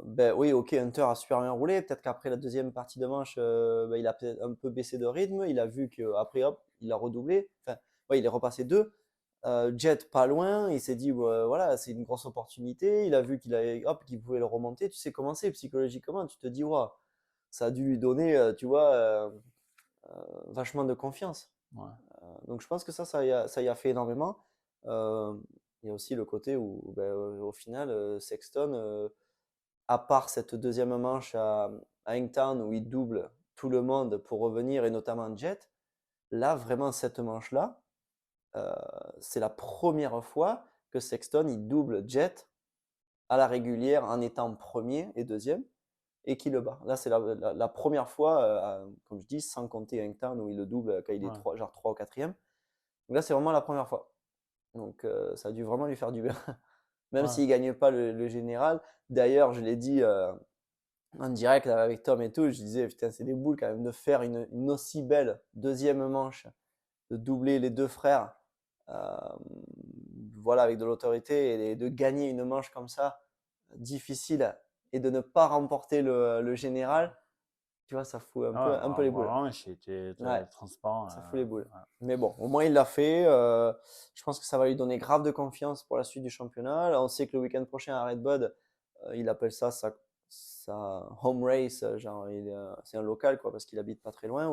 ben oui, ok, Hunter a super bien roulé. Peut-être qu'après la deuxième partie de manche, ben, il a peut-être un peu baissé de rythme. Il a vu qu'après, hop, il a redoublé. Enfin, ouais, il est repassé deux. Jet pas loin. Il s'est dit, ouais, voilà, c'est une grosse opportunité. Il a vu qu'il pouvait le remonter. Tu sais comment c'est psychologiquement. Tu te dis, waouh, ça a dû lui donner, tu vois, vachement de confiance.
ouais.
Donc je pense que ça y a fait énormément. Euh, il y a aussi le côté où, ben, au final, Sexton, à part cette deuxième manche à Hangtown où il double tout le monde pour revenir, et notamment Jet, là, vraiment, cette manche-là, euh, c'est la première fois que Sexton il double Jet à la régulière en étant premier et deuxième et qui le bat. Là, c'est la première fois, comme je dis, sans compter Hangtown où il le double quand il est
Ouais.
genre 3 ou 4e. Donc là, c'est vraiment la première fois. Donc ça a dû vraiment lui faire du bien. Même
Ouais.
s'il ne gagne pas le général. D'ailleurs, je l'ai dit en direct avec Tom et tout, je disais, putain, c'est des boules quand même de faire une aussi belle deuxième manche, de doubler les deux frères. Euh, voilà, avec de l'autorité et de gagner une manche comme ça, difficile, et de ne pas remporter le général, tu vois, ça fout un peu les boules.
Vraiment, j'ai été
Ouais,
transparent.
ça fout les boules.
Ouais.
Mais bon, au moins il l'a fait. Je pense que ça va lui donner grave de confiance pour la suite du championnat. Là, on sait que le week-end prochain à Red Bud, il appelle ça sa home race. Genre, c'est un local, quoi, parce qu'il habite pas très loin.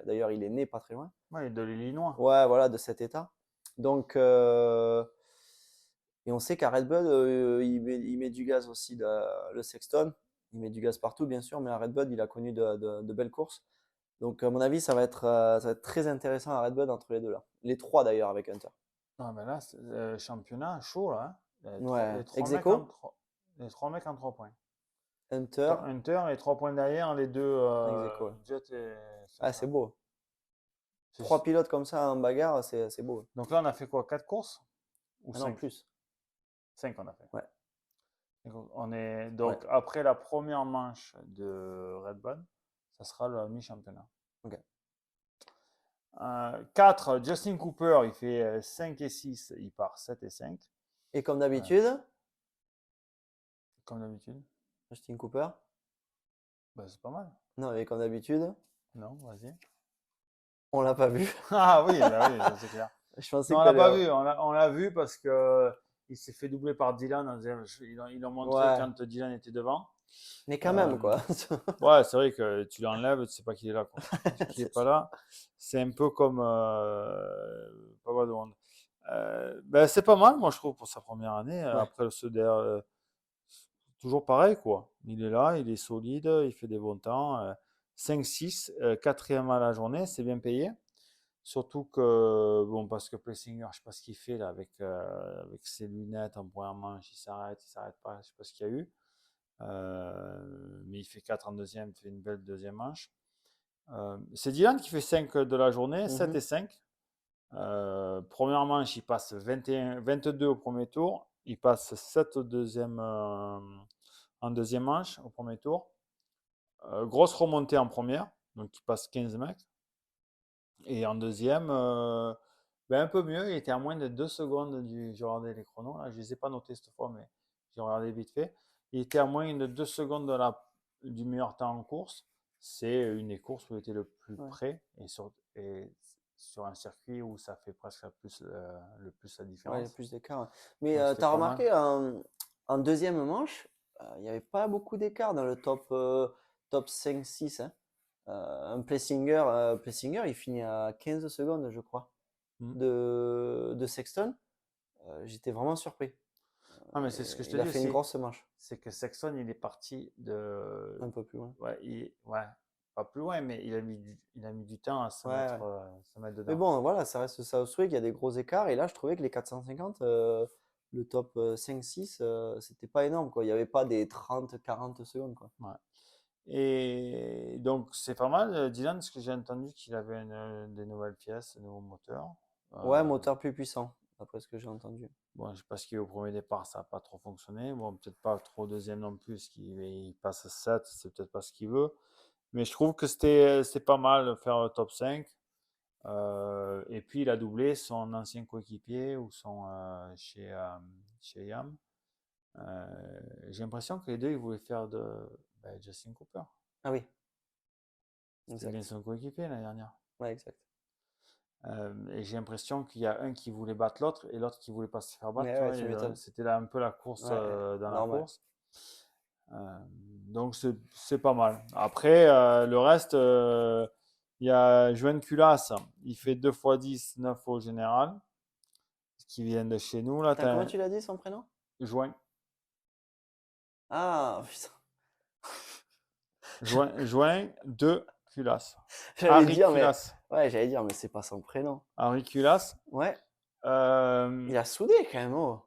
D'ailleurs, il est né pas très loin.
Ouais, de l'Illinois.
Ouais, voilà, de cet état. Donc, et on sait qu'à Red Bud, il met du gaz aussi, le Sexton. Il met du gaz partout, bien sûr, mais à Red Bud, il a connu de belles courses. Donc, à mon avis, ça va être très intéressant à Red Bud entre les deux là. Les trois d'ailleurs avec Hunter.
Ah, mais là, championnat chaud, là. Hein.
Ouais,
Les trois
ex
mecs en,
aequo,
trois- les trois mecs en 3 points.
Hunter,
Hunter et 3 points derrière, les deux
ex aequo. Ouais.
Jet et
Ah, c'est
Safran.
beau.
C'est-
Trois pilotes comme ça en bagarre, c'est beau.
Donc là, on a fait quoi? 4 courses? Ou
Ah non,
5?
plus.
5 on a fait.
Ouais,
On est,
ouais.
donc, après la première manche de Red Bull, ça sera le mi-championnat.
Ok.
4, Justin Cooper, il fait 5 et 6, il part 7 et 5,
Et comme d'habitude,
comme d'habitude.
Justin Cooper.
Bah, c'est pas mal.
Non, mais comme d'habitude,
Non, vas-y.
on l'a pas vu.
Ah oui, bah oui, c'est clair.
Je pensais
Non, on
que
l'a pas
t'allais.
vu. On l'a vu parce que il s'est fait doubler par Dylan. Ils l'ont montré
Ouais,
quand Dylan était devant.
mais quand même,
Euh,
quoi.
ouais, c'est vrai que tu l'enlèves, tu sais pas qu'il est là, quoi. Qu'il est
C'est
pas
ça.
là. C'est un peu comme pas mal de monde. Ben, c'est pas mal, moi, je trouve, pour sa première année.
Ouais.
Après, toujours pareil, quoi. Il est là, il est solide, il fait des bons temps. 5-6, quatrième à la journée, c'est bien payé. Surtout que, bon, parce que Plessinger, je sais pas ce qu'il fait là avec ses lunettes en première manche, il s'arrête pas, je sais pas ce qu'il y a eu. Mais il fait 4 en deuxième, il fait une belle deuxième manche. C'est Dylan qui fait 5 de la journée, 7
Mhm.
et 5. Première manche, il passe 21, 22 au premier tour, il passe 7 en deuxième manche au premier tour. Grosse remontée en première, donc il passe 15 mecs. Et en deuxième, ben un peu mieux, il était à moins de 2 secondes j'ai regardé les chronos, là, je ne les ai pas notés cette fois, mais j'ai regardé vite fait. Il était à moins de 2 secondes du meilleur temps en course. C'est une des courses où il était le plus
Ouais.
près et sur un circuit où ça fait presque le plus la
Ouais, il y a
différence.
plus d'écart. Mais
Donc
tu
c'était
as
pas mal.
remarqué, en deuxième manche, il n'y avait pas beaucoup d'écart dans le top 5-6, hein. Un Plessinger, il finit à 15 secondes, je crois,
Mm.
de Sexton. J'étais vraiment surpris.
Ah, mais c'est ce que je te
Il a
dis
fait une
aussi,
grosse manche,
c'est que Sexton, il est parti
un peu plus loin.
ouais, ouais, pas plus loin, mais il a mis du temps à
Ouais, ouais.
se mettre
Mais
dedans.
bon, voilà, ça reste Southwick, il y a des gros écarts. Et là, je trouvais que les 450, le top 5-6, c'était pas énorme, quoi. Il n'y avait pas des 30-40 secondes, quoi.
Ouais. Et donc, c'est pas mal. Dylan, ce que j'ai entendu qu'il avait des nouvelles pièces, des nouveaux moteurs.
Ouais,
Euh,
moteur plus puissant, d'après ce que j'ai entendu.
bon, je sais pas ce qu'il est au premier départ, ça n'a pas trop fonctionné. Bon, peut-être pas trop au deuxième non plus, parce qu'il passe à 7, c'est peut-être pas ce qu'il veut. Mais je trouve que c'est pas mal de faire le top 5. Et puis, il a doublé son ancien coéquipier ou chez Yam. J'ai l'impression que les deux, ils voulaient faire de Justin Cooper.
Ah oui,
C'était bien
exact.
son coéquipier l'année dernière.
Ouais, exact.
Et j'ai l'impression qu'il y a un qui voulait battre l'autre et l'autre qui voulait pas se faire battre.
Mais
Tu
ouais,
vois,
tu m'étonnes.
c'était là un peu la course
Ouais, ouais,
dans la
normal.
course. Donc c'est pas mal. Après, le reste, il y a Joan Culas, il fait 2 x 10, 9 au général, qui viennent de chez nous. Là,
Attends, comment tu l'as dit son prénom?
Joan,
Ah, putain.
Joan de Culas.
J'allais
Harry
dire, mais.
Culas.
Ouais, j'allais dire, mais c'est pas son prénom.
Harry Culas.
Ouais,
Euh,
il a soudé quand même, oh.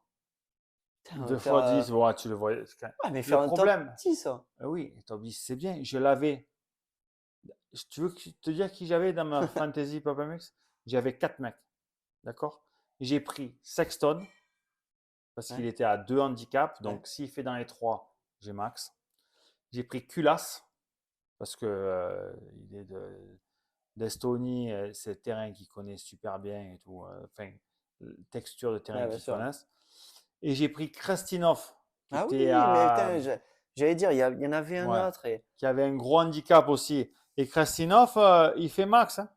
Putain,
2
faire.
x 10, ouais, tu le voyais.
Ouais, mais
Le
faire un top
problème,
10, hein.
oui, top 10, c'est bien. Je l'avais. Tu veux te dire qui j'avais dans ma Fantasy Papa Mix? J'avais 4 mecs. D'accord? J'ai pris Sexton parce qu'il
Ouais,
était à 2 handicaps.
ouais.
Donc, s'il fait dans les 3, j'ai max. J'ai pris Culas parce que il est d'Estonie. C'est le terrain qu'il connaît super bien et tout. Enfin, texture de terrain
Ouais, bien
qu'ils
sûr.
connaissent. Et j'ai pris Kristinov, qui
Ah
était
oui, mais
à,
putain, j'allais dire, il y en avait un
ouais,
autre.
qui avait un gros handicap aussi. Et Kristinov, il fait max. Hein.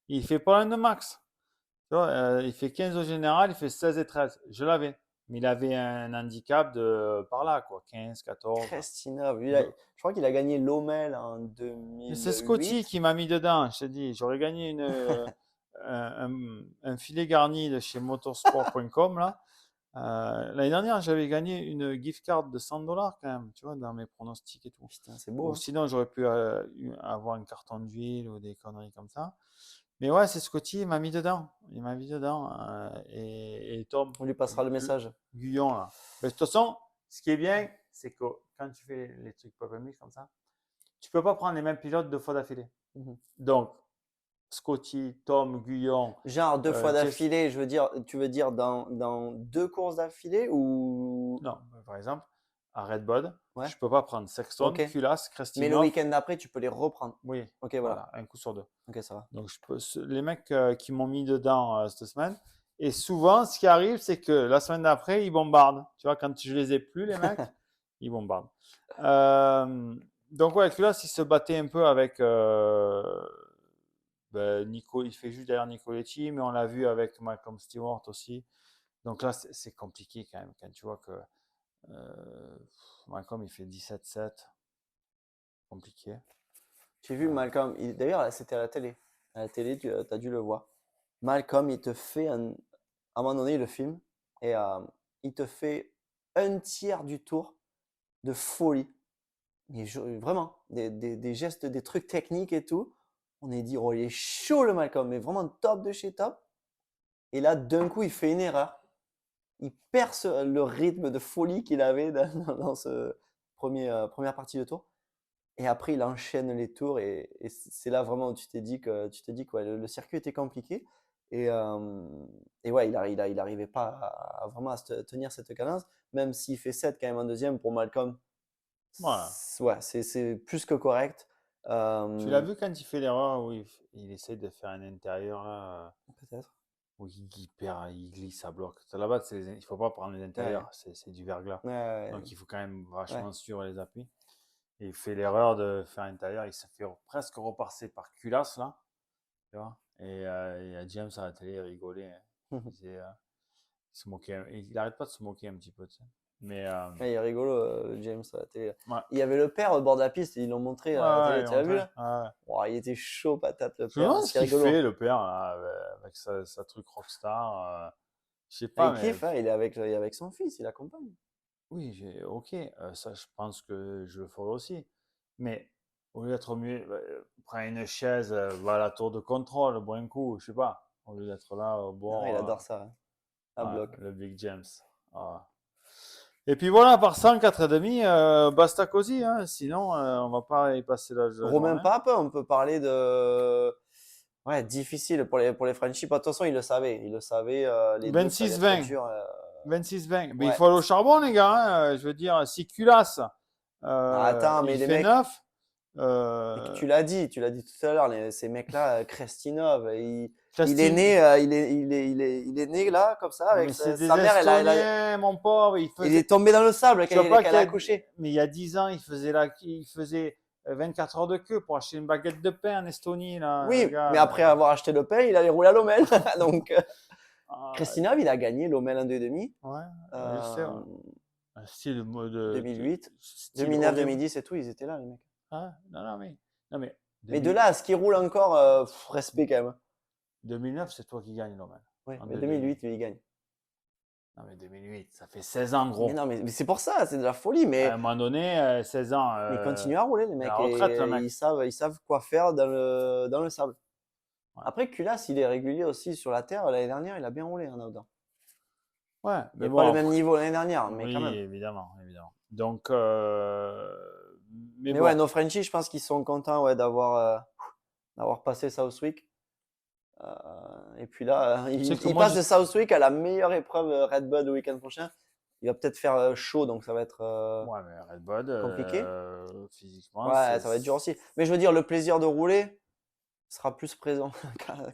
Il fait pas loin de max. Tu vois, il fait 15 au général, il fait 16 et 13. Je l'avais. Mais il avait un handicap de par là, quoi. 15, 14.
Kristinov,
Do-
je crois qu'il a gagné l'Omel en
Mais c'est Scotty
2008.
qui m'a mis dedans, je te dis. J'aurais gagné un filet garni de chez motorsport.com, là. L'année dernière, j'avais gagné une gift card de 100 $ quand même, tu vois, dans mes pronostics et tout.
Putain, c'est beau,
Ou
hein.
sinon, j'aurais pu avoir un carton d'huile ou des conneries comme ça. Mais ouais, c'est Scotty, il m'a mis dedans. Il m'a mis dedans. Et Tom,
On lui passera le message.
Guyon, là. Mais de toute façon, ce qui est bien, c'est que quand tu fais les trucs pop mix comme ça, tu peux pas prendre les mêmes pilotes 2 fois d'affilée.
Mhm.
Donc, Scotty, Tom, Guyon,
Genre 2 fois
Jess.
d'affilée, tu veux dire dans 2 courses d'affilée ou...
Non, par exemple, à Red Bull,
Ouais,
je peux pas prendre Sexton,
ok.
Kulas,
Mais le
Kristinov.
week-end d'après, tu peux les reprendre.
Oui,
Ok, voilà.
voilà, un coup sur deux.
Ok, ça va.
Donc, les mecs qui m'ont mis dedans cette semaine. Et souvent, ce qui arrive, c'est que la semaine d'après, ils bombardent. Tu vois, quand je les ai plus, les mecs, ils bombardent. Donc, ouais, Kulas, il se battait un peu avec Nico. Il fait juste derrière Nicoletti, mais on l'a vu avec Malcolm Stewart aussi. Donc là, c'est compliqué quand même, quand tu vois que Malcolm, il fait 17-7. Compliqué.
J'ai vu Malcolm, d'ailleurs, là, c'était à la télé. À la télé, tu as dû le voir. Malcolm, il te fait à un moment donné, le film, et il te fait un tiers du tour de folie. Mais vraiment, des gestes, des trucs techniques et tout. On est dit, oh, il est chaud le Malcolm, mais vraiment top de chez top. Et là, d'un coup, il fait une erreur. Il perce le rythme de folie qu'il avait dans ce première partie de tour. Et après, il enchaîne les tours et c'est là vraiment où tu t'es dit que ouais, le circuit était compliqué. Et, ouais, il arrivait pas vraiment à tenir cette cadence, même s'il fait 7 quand même en deuxième pour Malcolm.
Voilà.
Ouais, c'est plus que correct.
Tu l'as vu quand il fait l'erreur où il essaie de faire un intérieur là,
Peut-être.
où il perd, il glisse à bloc. Là-bas, il faut pas prendre les
Ouais.
intérieurs, c'est du verglas.
Ouais, ouais,
Donc il faut quand même
ouais.
vachement suivre les appuis. Et il fait l'erreur de faire intérieur, il se fait presque repasser par Culas là, tu vois. Et James à la télé il rigolait. Hein. Il disait, il se moquait, il arrête pas de se moquer un petit peu, tu sais. Mais
Ouais, il est rigolo, James, à la télé.
ouais.
Il y avait le père au bord de la piste, ils l'ont montré à la
Ouais,
télé,
il est
tu l'as vu
rentré.
là?
Ouais.
Oh, il était chaud patate le
Je me
père,
demande ce
c'était
qu'il fait,
rigolo.
le père, là, avec sa truc rockstar. Je sais
Ah,
pas,
il
mais
kiffe, hein, il est avec son fils, il l'accompagne.
oui, ok, ça, je pense que je le ferai aussi. Mais au lieu d'être mieux, prends une chaise, va à la tour de contrôle, bois un coup, je sais pas. Au lieu d'être là au
Non, il
bord,
adore ça, hein, à
ouais,
bloc.
le Big James. Ah. Et puis voilà, par 100, 4,5, basta cosy, hein. Sinon, on va pas y passer la
Romain
journée.
Pape, on peut parler de... Ouais, difficile pour les Frenchies. De toute façon, il le savait, les deux, que ça allait être
26-20.
dur.
26-20. Mais il
Ouais.
faut aller au charbon, les gars. Hein. Je veux dire, si Culas,
Non, attends, mais
il
les
fait
mecs,
9.
mais tu l'as dit tout à l'heure, ces mecs-là, Kristinov, il est
Christine.
né, il est né là, comme ça, avec
Mais c'est des
sa mère,
Estoniens, mon pauvre.
il est tombé dans le sable
Tu vois pas
quand elle a accouché.
mais il y a 10 ans, il faisait 24 heures de queue pour acheter une baguette de pain en Estonie, là, le
Oui, mais
gars.
après avoir acheté le pain, il allait rouler à l'Omel. Donc,
Ah,
Kristinov, il a gagné l'Omel en 2,5.
ouais, je sais. Ouais.
Euh,
Un style de
2008,
style
2009,
horrible.
2010 et tout, ils étaient là, les mecs.
Ah, non, mais
Mais de
2000
là à ce qui roule encore, respect quand même.
2009, c'est toi qui gagne, Loman.
Oui,
En
mais
2,5.
2008, lui, il gagne.
Non, mais 2008, ça fait 16 ans,
Mais
gros.
non, mais c'est pour ça, c'est de la folie.
À un moment donné, 16 ans,
Mais ils continuent à rouler, les
c'est la
mecs,
retraite, le
et
mec.
ils savent quoi faire dans le sable.
Ouais,
Après, Culas, il est régulier aussi sur la terre. L'année dernière, il a bien roulé en outdoor.
ouais,
Il n'y
mais
a pas
bon,
le même
après,
niveau l'année dernière, mais quand
oui,
même.
évidemment, évidemment. Donc, mais
Mais ouais,
bon,
nos Frenchies, je pense qu'ils sont contents, ouais, d'avoir passé Southwick. Et puis là,
tu sais que
il
moi,
passe de Southwick à la meilleure épreuve Red Bull le week-end prochain. Il va peut-être faire chaud, donc ça va être
ouais, mais Red Bull,
compliqué.
physiquement,
Ouais, ça va être dur aussi. Mais je veux dire, le plaisir de rouler sera plus présent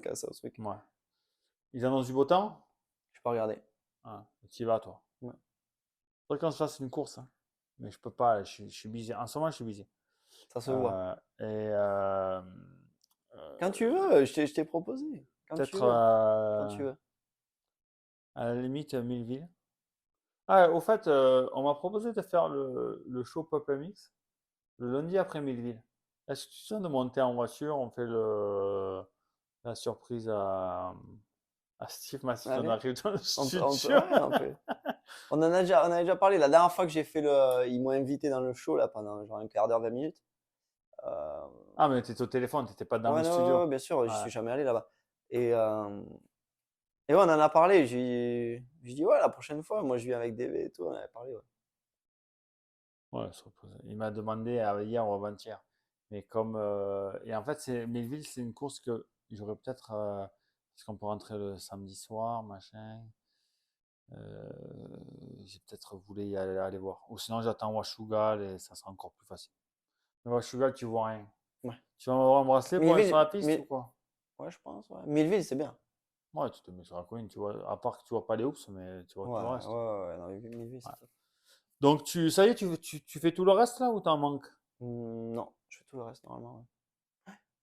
qu'à Southwick.
ouais. Ils annoncent du beau temps?
pas regarder.
Ah, tu y vas, toi.
Ouais.
Faudrait qu'on se fasse une course, hein. Mais je peux pas, je suis busy. En ce moment, je suis busy.
Ça se voit.
Et
Quand tu
euh,
veux, je t'ai proposé. Quand tu
peut-être
veux. Quand tu veux.
à la limite Milleville. Ah, au fait, on m'a proposé de faire le show Pop MX le lundi après Milleville. Est-ce que tu sens de monter en voiture? On fait la surprise à Steve Massif. On
Allez.
arrive dans le studio.
Ouais, on peut. On en a déjà parlé. La dernière fois que j'ai fait ils m'ont invité dans le show là pendant genre un quart d'heure, 20 minutes. Euh,
Ah, mais tu étais au téléphone, tu n'étais pas dans
ouais,
le
non, ouais,
studio.
ouais, bien sûr, je
Ouais,
suis jamais allé là-bas. Et, et ouais, on en a parlé. J'ai dit, ouais, la prochaine fois, moi je viens avec DV et tout. On en avait parlé, ouais.
ouais, se reposer. Il m'a demandé hier ou avant-hier. Mais comme. Et en fait, Milleville, c'est une course que j'aurais peut-être. Parce qu'on peut rentrer le samedi soir, machin. Euh, j'ai peut-être voulu aller voir. Ou sinon, j'attends Washugal et ça sera encore plus facile. Mais Washugal, tu vois rien.
Ouais.
Tu vas m'avoir un bracelet pour aller sur la
Milleville,
piste ou quoi?
ouais, je pense, ouais. Milleville, c'est bien.
Ouais, tu te mets sur la colline, tu vois. À part que tu vois pas les hoops, mais tu vois
Ouais,
tout le
ouais,
reste.
ouais, non, Milleville,
Ouais.
c'est top.
Donc, ça y est, tu fais tout le reste là ou t'en manques?
Non, je fais tout le reste normalement, ouais.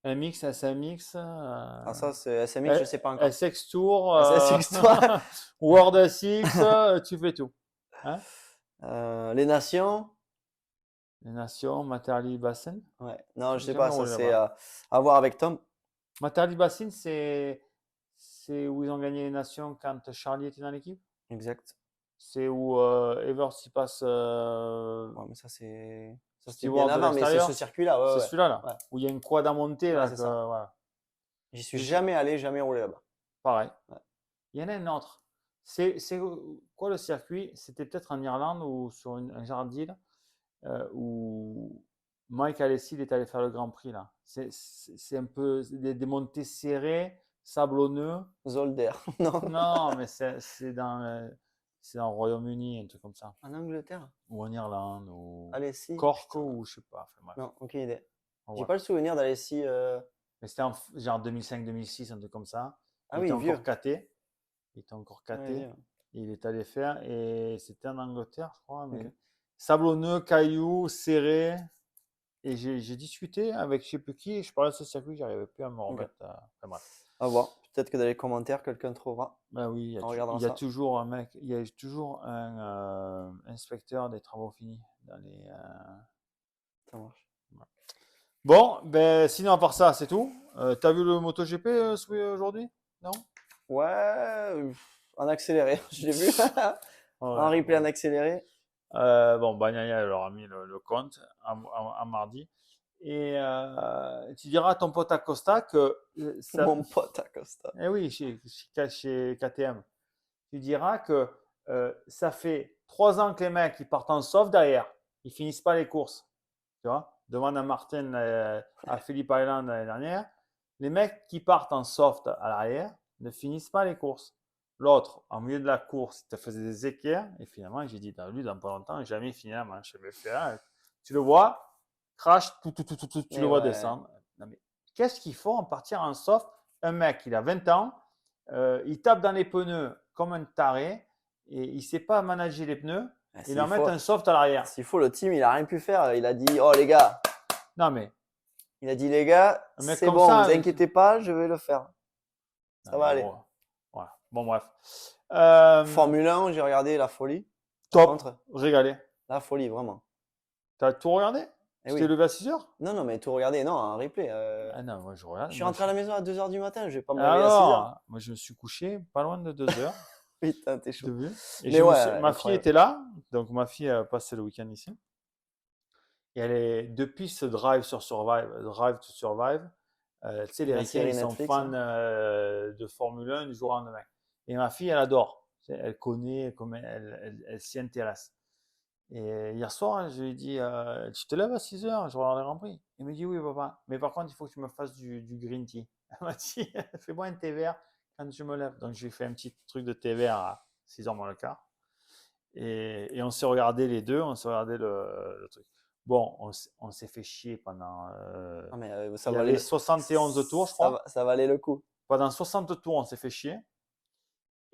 MX, SMX,
Ah, ça, c'est SMX, je sais pas encore.
SX Tour,
SSX, toi.
World SX, tu fais tout. Hein?
Les nations.
Les nations, Materli Bassin.
Ouais. Non, je
J'ai
sais
jamais
pas, ça
roulé
c'est
là-bas.
à voir avec Tom.
Materli Bassin, c'est où ils ont gagné les nations quand Charlie était dans l'équipe.
Exact.
C'est où Evers y passe
Ouais, mais ça c'était bien
Stewart de
avant, mais c'est ce
l'extérieur.
circuit-là,
C'est
ouais, ouais.
celui-là, là,
Ouais,
où il y a une quad à monter,
ouais,
là,
c'est ça.
voilà.
J'y suis
J'ai-
jamais allé, jamais roulé là-bas.
Pareil.
Ouais.
Il y en a un autre. C'est quoi le circuit? C'était peut-être en Irlande ou sur un genre d'île où Mike Alessi est allé faire le Grand Prix là. C'est un peu des montées serrées, sablonneux.
Zolder, non.
Non, mais c'est dans le Royaume-Uni, un truc comme ça.
En Angleterre?
Ou en Irlande, ou
Alessi?
Cork,
Putain.
ou je sais pas. Enfin, bref.
Non, aucune idée.
En
J'ai
bref.
pas le souvenir d'Alessi.
Mais c'était genre 2005-2006, un truc comme ça.
Ah
Il était
oui,
encore
vieux.
caté. Il était encore
Ouais,
caté.
vieux.
Et il est allé faire. Et c'était en Angleterre, je crois.
Ok.
Mais sablonneux, cailloux, serré. Et j'ai discuté avec je sais plus qui. Et je parlais de ce circuit. J'arrivais plus à me
Ok.
remettre. Enfin, bref.
À voir. Peut-être que dans les commentaires, quelqu'un trouvera.
Ben oui,
On regardera
il y a
ça.
toujours un mec. Il y a toujours un inspecteur des travaux finis dans les.
Ça marche.
Voilà. Bon, ben sinon à part ça, c'est tout. T'as vu le MotoGP aujourd'hui? Non?
Ouais, en accéléré, je l'ai vu. En
Ouais,
replay en
bon.
accéléré.
Bon, Bagnaia leur a mis le compte à mardi. Et tu diras à ton pote Acosta que ça.
Mon pote Acosta.
Eh oui, chez KTM. Tu diras que ça fait 3 ans que les mecs ils partent en soft derrière. Ils finissent pas les courses. Tu vois, demande à Martin, à Philippe Island l'année dernière. Les mecs qui partent en soft à l'arrière ne finissent pas les courses. L'autre, en milieu de la course, il te faisait des équerres. Et finalement, j'ai dit, lui, dans pas longtemps, jamais fini la manche. Tu le vois, crash, tu le
Et
vois
ouais.
descendre. Non, mais qu'est-ce qu'il faut en partir en soft? Un mec, il a 20 ans, il tape dans les pneus comme un taré et il ne sait pas manager les pneus.
Ah,
Il leur met un soft à l'arrière.
S'il faut, le team, il a rien pu faire. Il a dit, oh les gars,
Non, mais
il a dit, les gars,
un mec
c'est
comme
bon,
ça.
vous inquiétez pas, je vais le faire.
Non,
Ça va
mais
aller.
voilà. Bon, bref.
Formule 1, j'ai regardé la folie. Par
Top,
contre,
régalé.
la folie, vraiment.
T'as tout regardé?
Eh
Tu t'es
oui.
levé à 6h?
Non, non, mais tout regarder, non, en replay.
Ah non, moi je regarde.
Je suis rentré à la maison à 2h du matin, je vais pas me réveiller à 6h.
Alors, moi je me suis couché pas loin de 2h.
Putain, t'es chaud.
De vue. Et
Mais ouais,
ma fille
incroyable.
était là, donc ma fille a passé le week-end ici. Et elle est, depuis ce Drive to Survive, tu sais, les
La
Ricains,
série
ils sont
Netflix,
fans
hein.
de Formule 1 du jour au lendemain. Et ma fille, elle adore. Tu sais, elle connaît, comme elle s'y intéresse. Et hier soir, je lui ai dit, tu te lèves à 6h, je regarde le Grand Prix. Il me dit, oui, papa. Mais par contre, il faut que tu me fasses du green tea. Elle m'a dit, fais-moi un thé vert quand je me lève. Donc, je lui ai fait un petit truc de thé vert à 6h moins le quart. Et on s'est regardé les deux, on s'est regardé le truc. Bon, on s'est fait chier pendant.
Non, mais ça
Il y
valait
avait 71 tours, je crois.
ça valait le coup.
Pendant 60 tours, on s'est fait chier.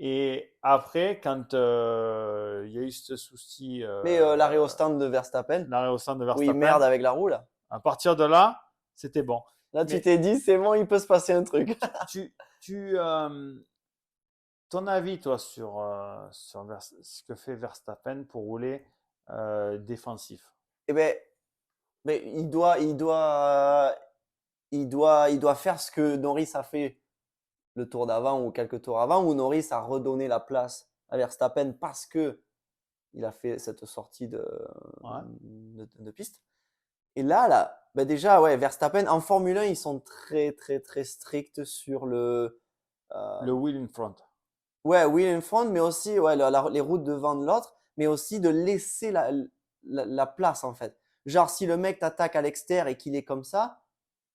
Et après, quand il y a eu ce souci,
Mais l'arrêt au stand de Verstappen,
l'arrêt au centre de
où il merde
Verstappen,
avec la roue, là.
à partir de là, c'était bon.
Là, tu
Mais
t'es dit, c'est bon, il peut se passer un truc.
ton avis, toi, sur ce que fait Verstappen pour rouler défensif?
Eh ben, mais il doit faire ce que Norris a fait le tour d'avant ou quelques tours avant, où Norris a redonné la place à Verstappen parce que il a fait cette sortie
Ouais.
de piste. Et là, ben déjà, ouais, Verstappen, en Formule 1, ils sont très, très, très stricts sur
Le
euh,
wheel in front.
ouais, wheel in front, mais aussi ouais, les routes devant de l'autre, mais aussi de laisser la place, en fait. Genre, si le mec t'attaque à l'extérieur et qu'il est comme ça,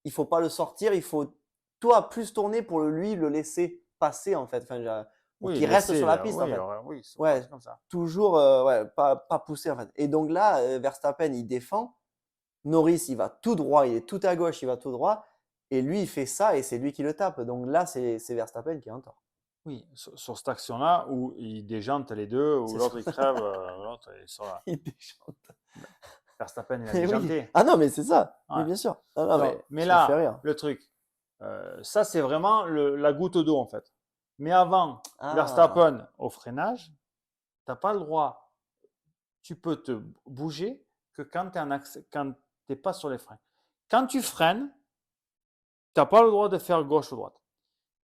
il faut pas le sortir, il faut, toi, plus tourner pour lui le laisser passer, en fait. Enfin, pour
Oui,
qu'il reste sur
laisser,
la piste, en
oui,
fait.
oui, c'est
Ouais,
comme ça.
toujours ouais, pas pousser, en fait. Et donc là, Verstappen, il défend. Norris, il va tout droit, il est tout à gauche, il va tout droit. Et lui, il fait ça et c'est lui qui le tape. Donc là, c'est Verstappen qui est en tort.
Oui, sur cette action-là où ils déjantent les deux, où
C'est
l'autre
ça.
il crève, l'autre il sort là.
Il déchante.
Verstappen il a
Et oui.
déjanté.
Ah non, mais c'est ça. Mais
Ouais.
bien sûr. Non, non,
Non,
mais
mais
ça me fait
là,
rire.
le truc, ça c'est vraiment la goutte d'eau en fait. Mais avant,
Ah,
Verstappen au freinage, t'as pas le droit, tu peux te bouger que quand quand t'es pas sur les freins. Quand tu freines, t'as pas le droit de faire gauche ou droite.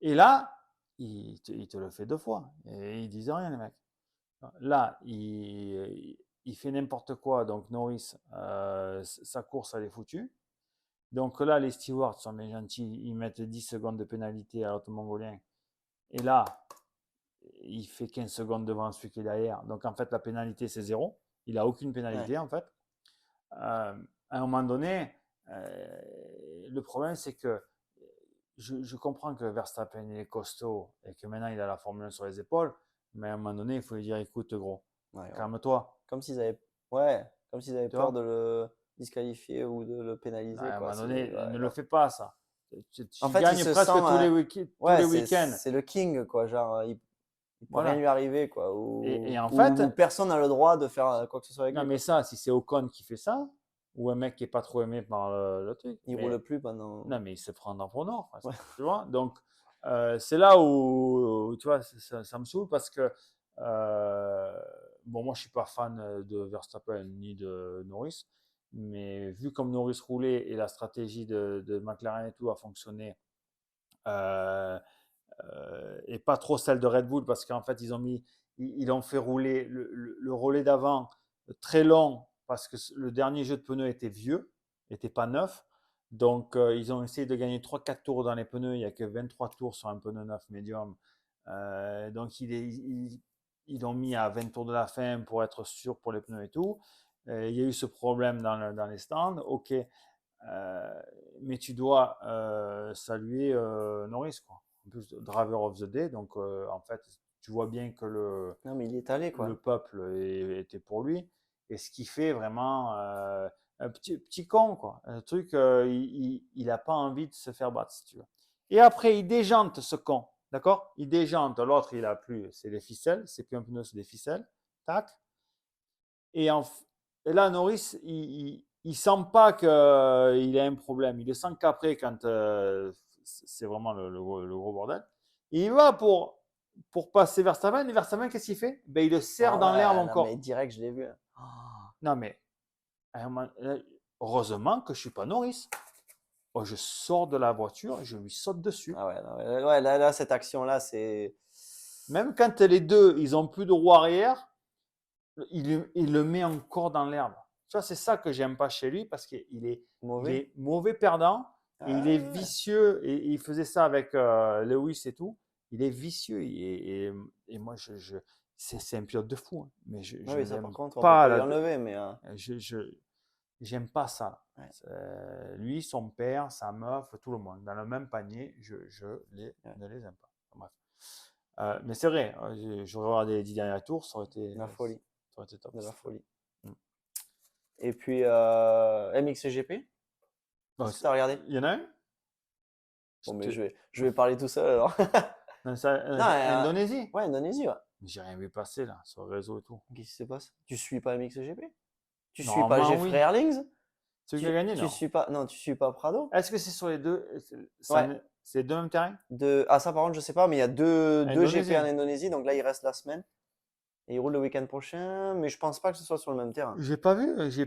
Et là, il te le fait deux fois. Et ils disent rien les mecs. Là, il fait n'importe quoi. Donc Norris, sa course, elle est foutue. Donc là, les stewards sont bien gentils. Ils mettent 10 secondes de pénalité à l'autre mongolien. Et là, il fait 15 secondes devant celui qui est derrière. Donc en fait, la pénalité, c'est zéro. Il n'a aucune
ouais.
pénalité en fait. À un moment donné, le problème, c'est que je comprends que Verstappen est costaud et que maintenant il a la Formule 1 sur les épaules, mais à un moment donné, il faut lui dire écoute, gros,
Ouais, ouais.
calme-toi.
Comme s'ils avaient, ouais, comme s'ils avaient
Tu
peur de
vois.
le disqualifier ou de le
À
pénaliser,
un
quoi.
moment
C'est,
donné,
ouais,
ne le
grave.
fais pas, ça.
En
Tu
fait, il
gagnes
se sent,
presque tous
ouais,
les
c'est,
week-ends.
c'est le king, quoi. Genre, il peut rien
Voilà.
lui arriver, quoi.
Et en fait,
Ou personne n'a le droit de faire quoi que ce soit avec
non,
lui,
mais
quoi.
ça, si c'est Ocon qui fait ça, ou un mec qui est pas trop aimé par le truc,
Il roule
mais
plus pendant.
non, mais il se prend dans pour nord, presque.
Ouais.
Tu vois. Donc, c'est là où, tu vois, ça me saoule parce que, bon, moi, je suis pas fan de Verstappen ni de Norris, mais vu comme Norris roulait et la stratégie de McLaren et tout a fonctionné, euh, et pas trop celle de Red Bull parce qu'en fait, ils ont fait rouler le relais d'avant très long parce que le dernier jeu de pneus était vieux, n'était pas neuf. Donc, ils ont essayé de gagner 3-4 tours dans les pneus. Il n'y a que 23 tours sur un pneu neuf médium. Donc, ils ont mis à 20 tours de la fin pour être sûr pour les pneus et tout. Il y a eu ce problème dans les stands. Ok, mais tu dois saluer Norris, quoi. En plus, Driver of the Day. Donc, en fait, tu vois bien que
Non, mais il y est allé,
le
quoi.
peuple était pour lui. Et ce qui fait vraiment un petit con, quoi. Un truc, il a pas envie de se faire battre, si tu veux. Et après, il déjante ce con. D'accord. Il déjante. L'autre, il a plus. C'est des ficelles. C'est plus un pneu, c'est des ficelles. Tac. Et, et là, Norris, il sent pas qu'il a un problème. Il le sent qu'après, quand c'est vraiment le gros bordel. Il va pour passer Verstappen. Et Verstappen, qu'est-ce qu'il fait? Ben, il le serre
Ah
dans l'herbe
ouais, non, mais
encore.
direct, je l'ai vu. Ah,
Non, mais heureusement que je suis pas Norris. Oh, je sors de la voiture et je lui saute dessus.
ah ouais, non, ouais, là, cette action-là, c'est
Même quand les deux, ils ont plus de roue arrière, il le met encore dans l'herbe. Tu vois, c'est ça que j'aime pas chez lui parce il
mauvais.
est mauvais perdant et il est
Ah,
vicieux. Et il faisait ça avec Lewis et tout. Il est vicieux et moi, c'est un pilote de fou, hein. Mais
ouais,
je
oui, ça, par
l'aime
contre, on peut
pas.
pas lui enlever, mais
J'aime pas ça.
ouais,
Lui, son père, sa meuf, tout le monde, dans le même panier,
ouais,
ne les aime pas. Bref. Mais c'est vrai, j'aurais regardé les 10 derniers tours,
la folie,
ça aurait été top.
de la folie.
Mm.
Et puis, MXGP,
Bon,
est-ce que tu as regardé?
il y en a un?
Bon, mais
C'était-
je vais parler tout seul alors. Non,
Indonésie.
ouais, Indonésie, ouais.
J'ai rien vu passer là, sur le réseau et tout.
Qu'est-ce qui se passe? Tu suis pas MXGP? Tu suis pas
Normalement,
Jeffrey
oui.
Erlings?
C'est qui a gagné,
Tu
non?
suis pas, non, tu suis pas Prado?
Est-ce que c'est sur les deux?
Ouais.
C'est les deux mêmes terrains?
Ah, ça, par contre, je sais pas, mais il y a deux GP en
Indonésie.
Indonésie, donc là, il reste la semaine. Et il roule le week-end prochain, mais je pense pas que ce soit sur le même terrain.
J'ai pas vu. Je suis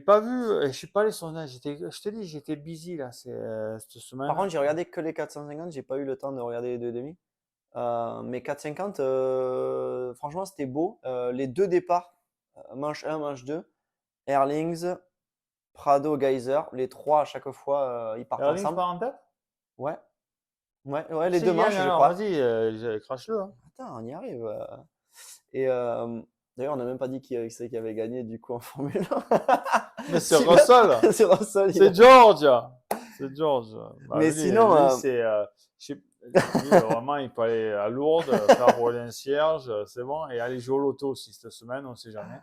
pas allé sur le. Je te dis, j'étais busy là, cette semaine.
Par contre, j'ai regardé que les 450, j'ai pas eu le temps de regarder les 2,5. Mais 450, franchement, c'était beau. Les deux départs, manche 1, manche 2, Erlings, Prado, Geyser, les trois à chaque fois, ils partent
Erling
ensemble.
part en tête?
Ouais, ouais, les
Si
deux
il
manches,
gagne,
je
alors
crois.
vas-y, crache-le. Hein.
Attends, on y arrive. Et d'ailleurs, on n'a même pas dit qui c'est qui avait gagné du coup en Formule 1.
Mais c'est Russell.
C'est Russell.
C'est George. C'est George. Bah,
Mais
lui,
sinon,
lui c'est. Lui, vraiment, il peut aller à Lourdes, faire rouler un cierge, c'est bon. Et aller jouer au loto aussi cette semaine, on ne sait jamais.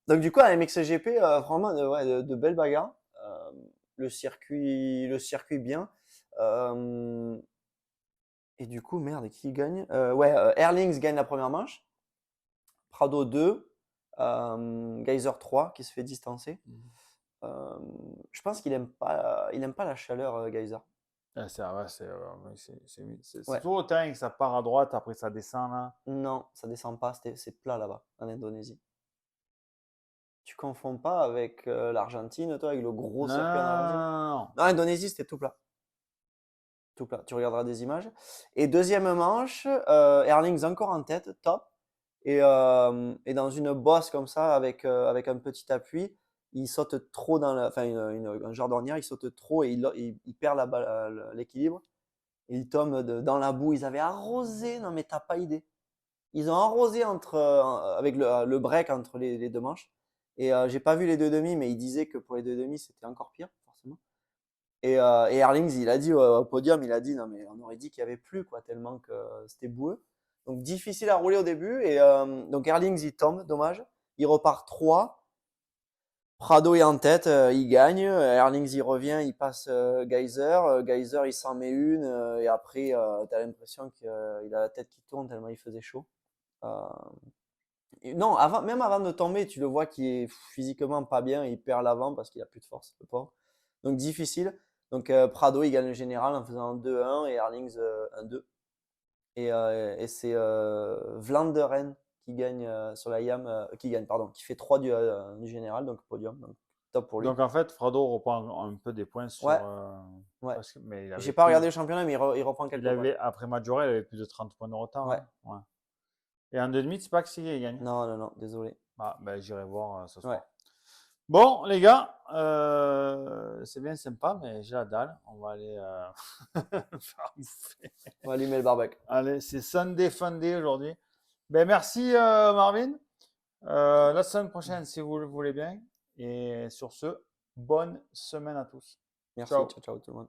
donc du coup, à MXGP, vraiment de belles bagarres. Le circuit bien. Et du coup, merde, qui gagne? Erlings gagne la première manche. Prado 2. Geyser 3 qui se fait distancer. Je pense qu'il aime pas la chaleur, Geyser.
C'est
Ouais.
toujours le terrain que ça part à droite, après ça descend là.
Non, ça descend pas, c'est plat là-bas, en Indonésie. Tu confonds pas avec l'Argentine, toi, avec le gros circuit en Argentine?
Non.
Non, Indonésie, c'était tout plat. Tout plat. Tu regarderas des images. Et deuxième manche, Erlings encore en tête, top. Et dans une bosse comme ça, avec un petit appui, il saute trop dans un genre d'ornière, il saute trop et il perd l'équilibre. Et il tombe dans la boue. Ils avaient arrosé, non mais t'as pas idée. Ils ont arrosé avec le break entre les deux manches. Et j'ai pas vu les deux demi, mais il disait que pour les deux demi, c'était encore pire, forcément. Et Erlings, il a dit au podium, il a dit non mais on aurait dit qu'il y avait plus quoi, tellement que c'était boueux. Donc difficile à rouler au début. Et donc Erlings, il tombe, dommage. Il repart 3. Prado est en tête, il gagne. Erlings, il revient, il passe Geyser. Geyser, il s'en met une. Et après, tu as l'impression qu'il a la tête qui tourne tellement il faisait chaud. Non, même avant de tomber, tu le vois qu'il est physiquement pas bien, il perd l'avant parce qu'il a plus de force, le pauvre. Donc difficile. Donc Prado, il gagne le général en faisant 2-1 et Erlings 1-2. Et c'est Vlaanderen qui gagne sur la YAM, qui fait 3 du général, donc podium, donc top pour lui.
Donc en fait, Frado reprend un peu des points sur.
Ouais. Ouais.
Mais
J'ai pas regardé le championnat, mais il reprend quelques points.
Après Maggiore, il avait plus de 30 points de retard.
Ouais.
Hein. Ouais. Et en 2,5, c'est pas que il gagne.
Non, désolé.
Ah, ben, j'irai voir ce soir.
Ouais.
Bon, les gars, c'est bien sympa, mais j'ai la dalle. On va aller faire bouffer.
On va allumer le barbecue.
Allez, c'est Sunday Funday aujourd'hui. Ben, merci Marvin. La semaine prochaine, si vous le voulez bien. Et sur ce, bonne semaine à tous.
Merci,
Ciao.
ciao tout le monde.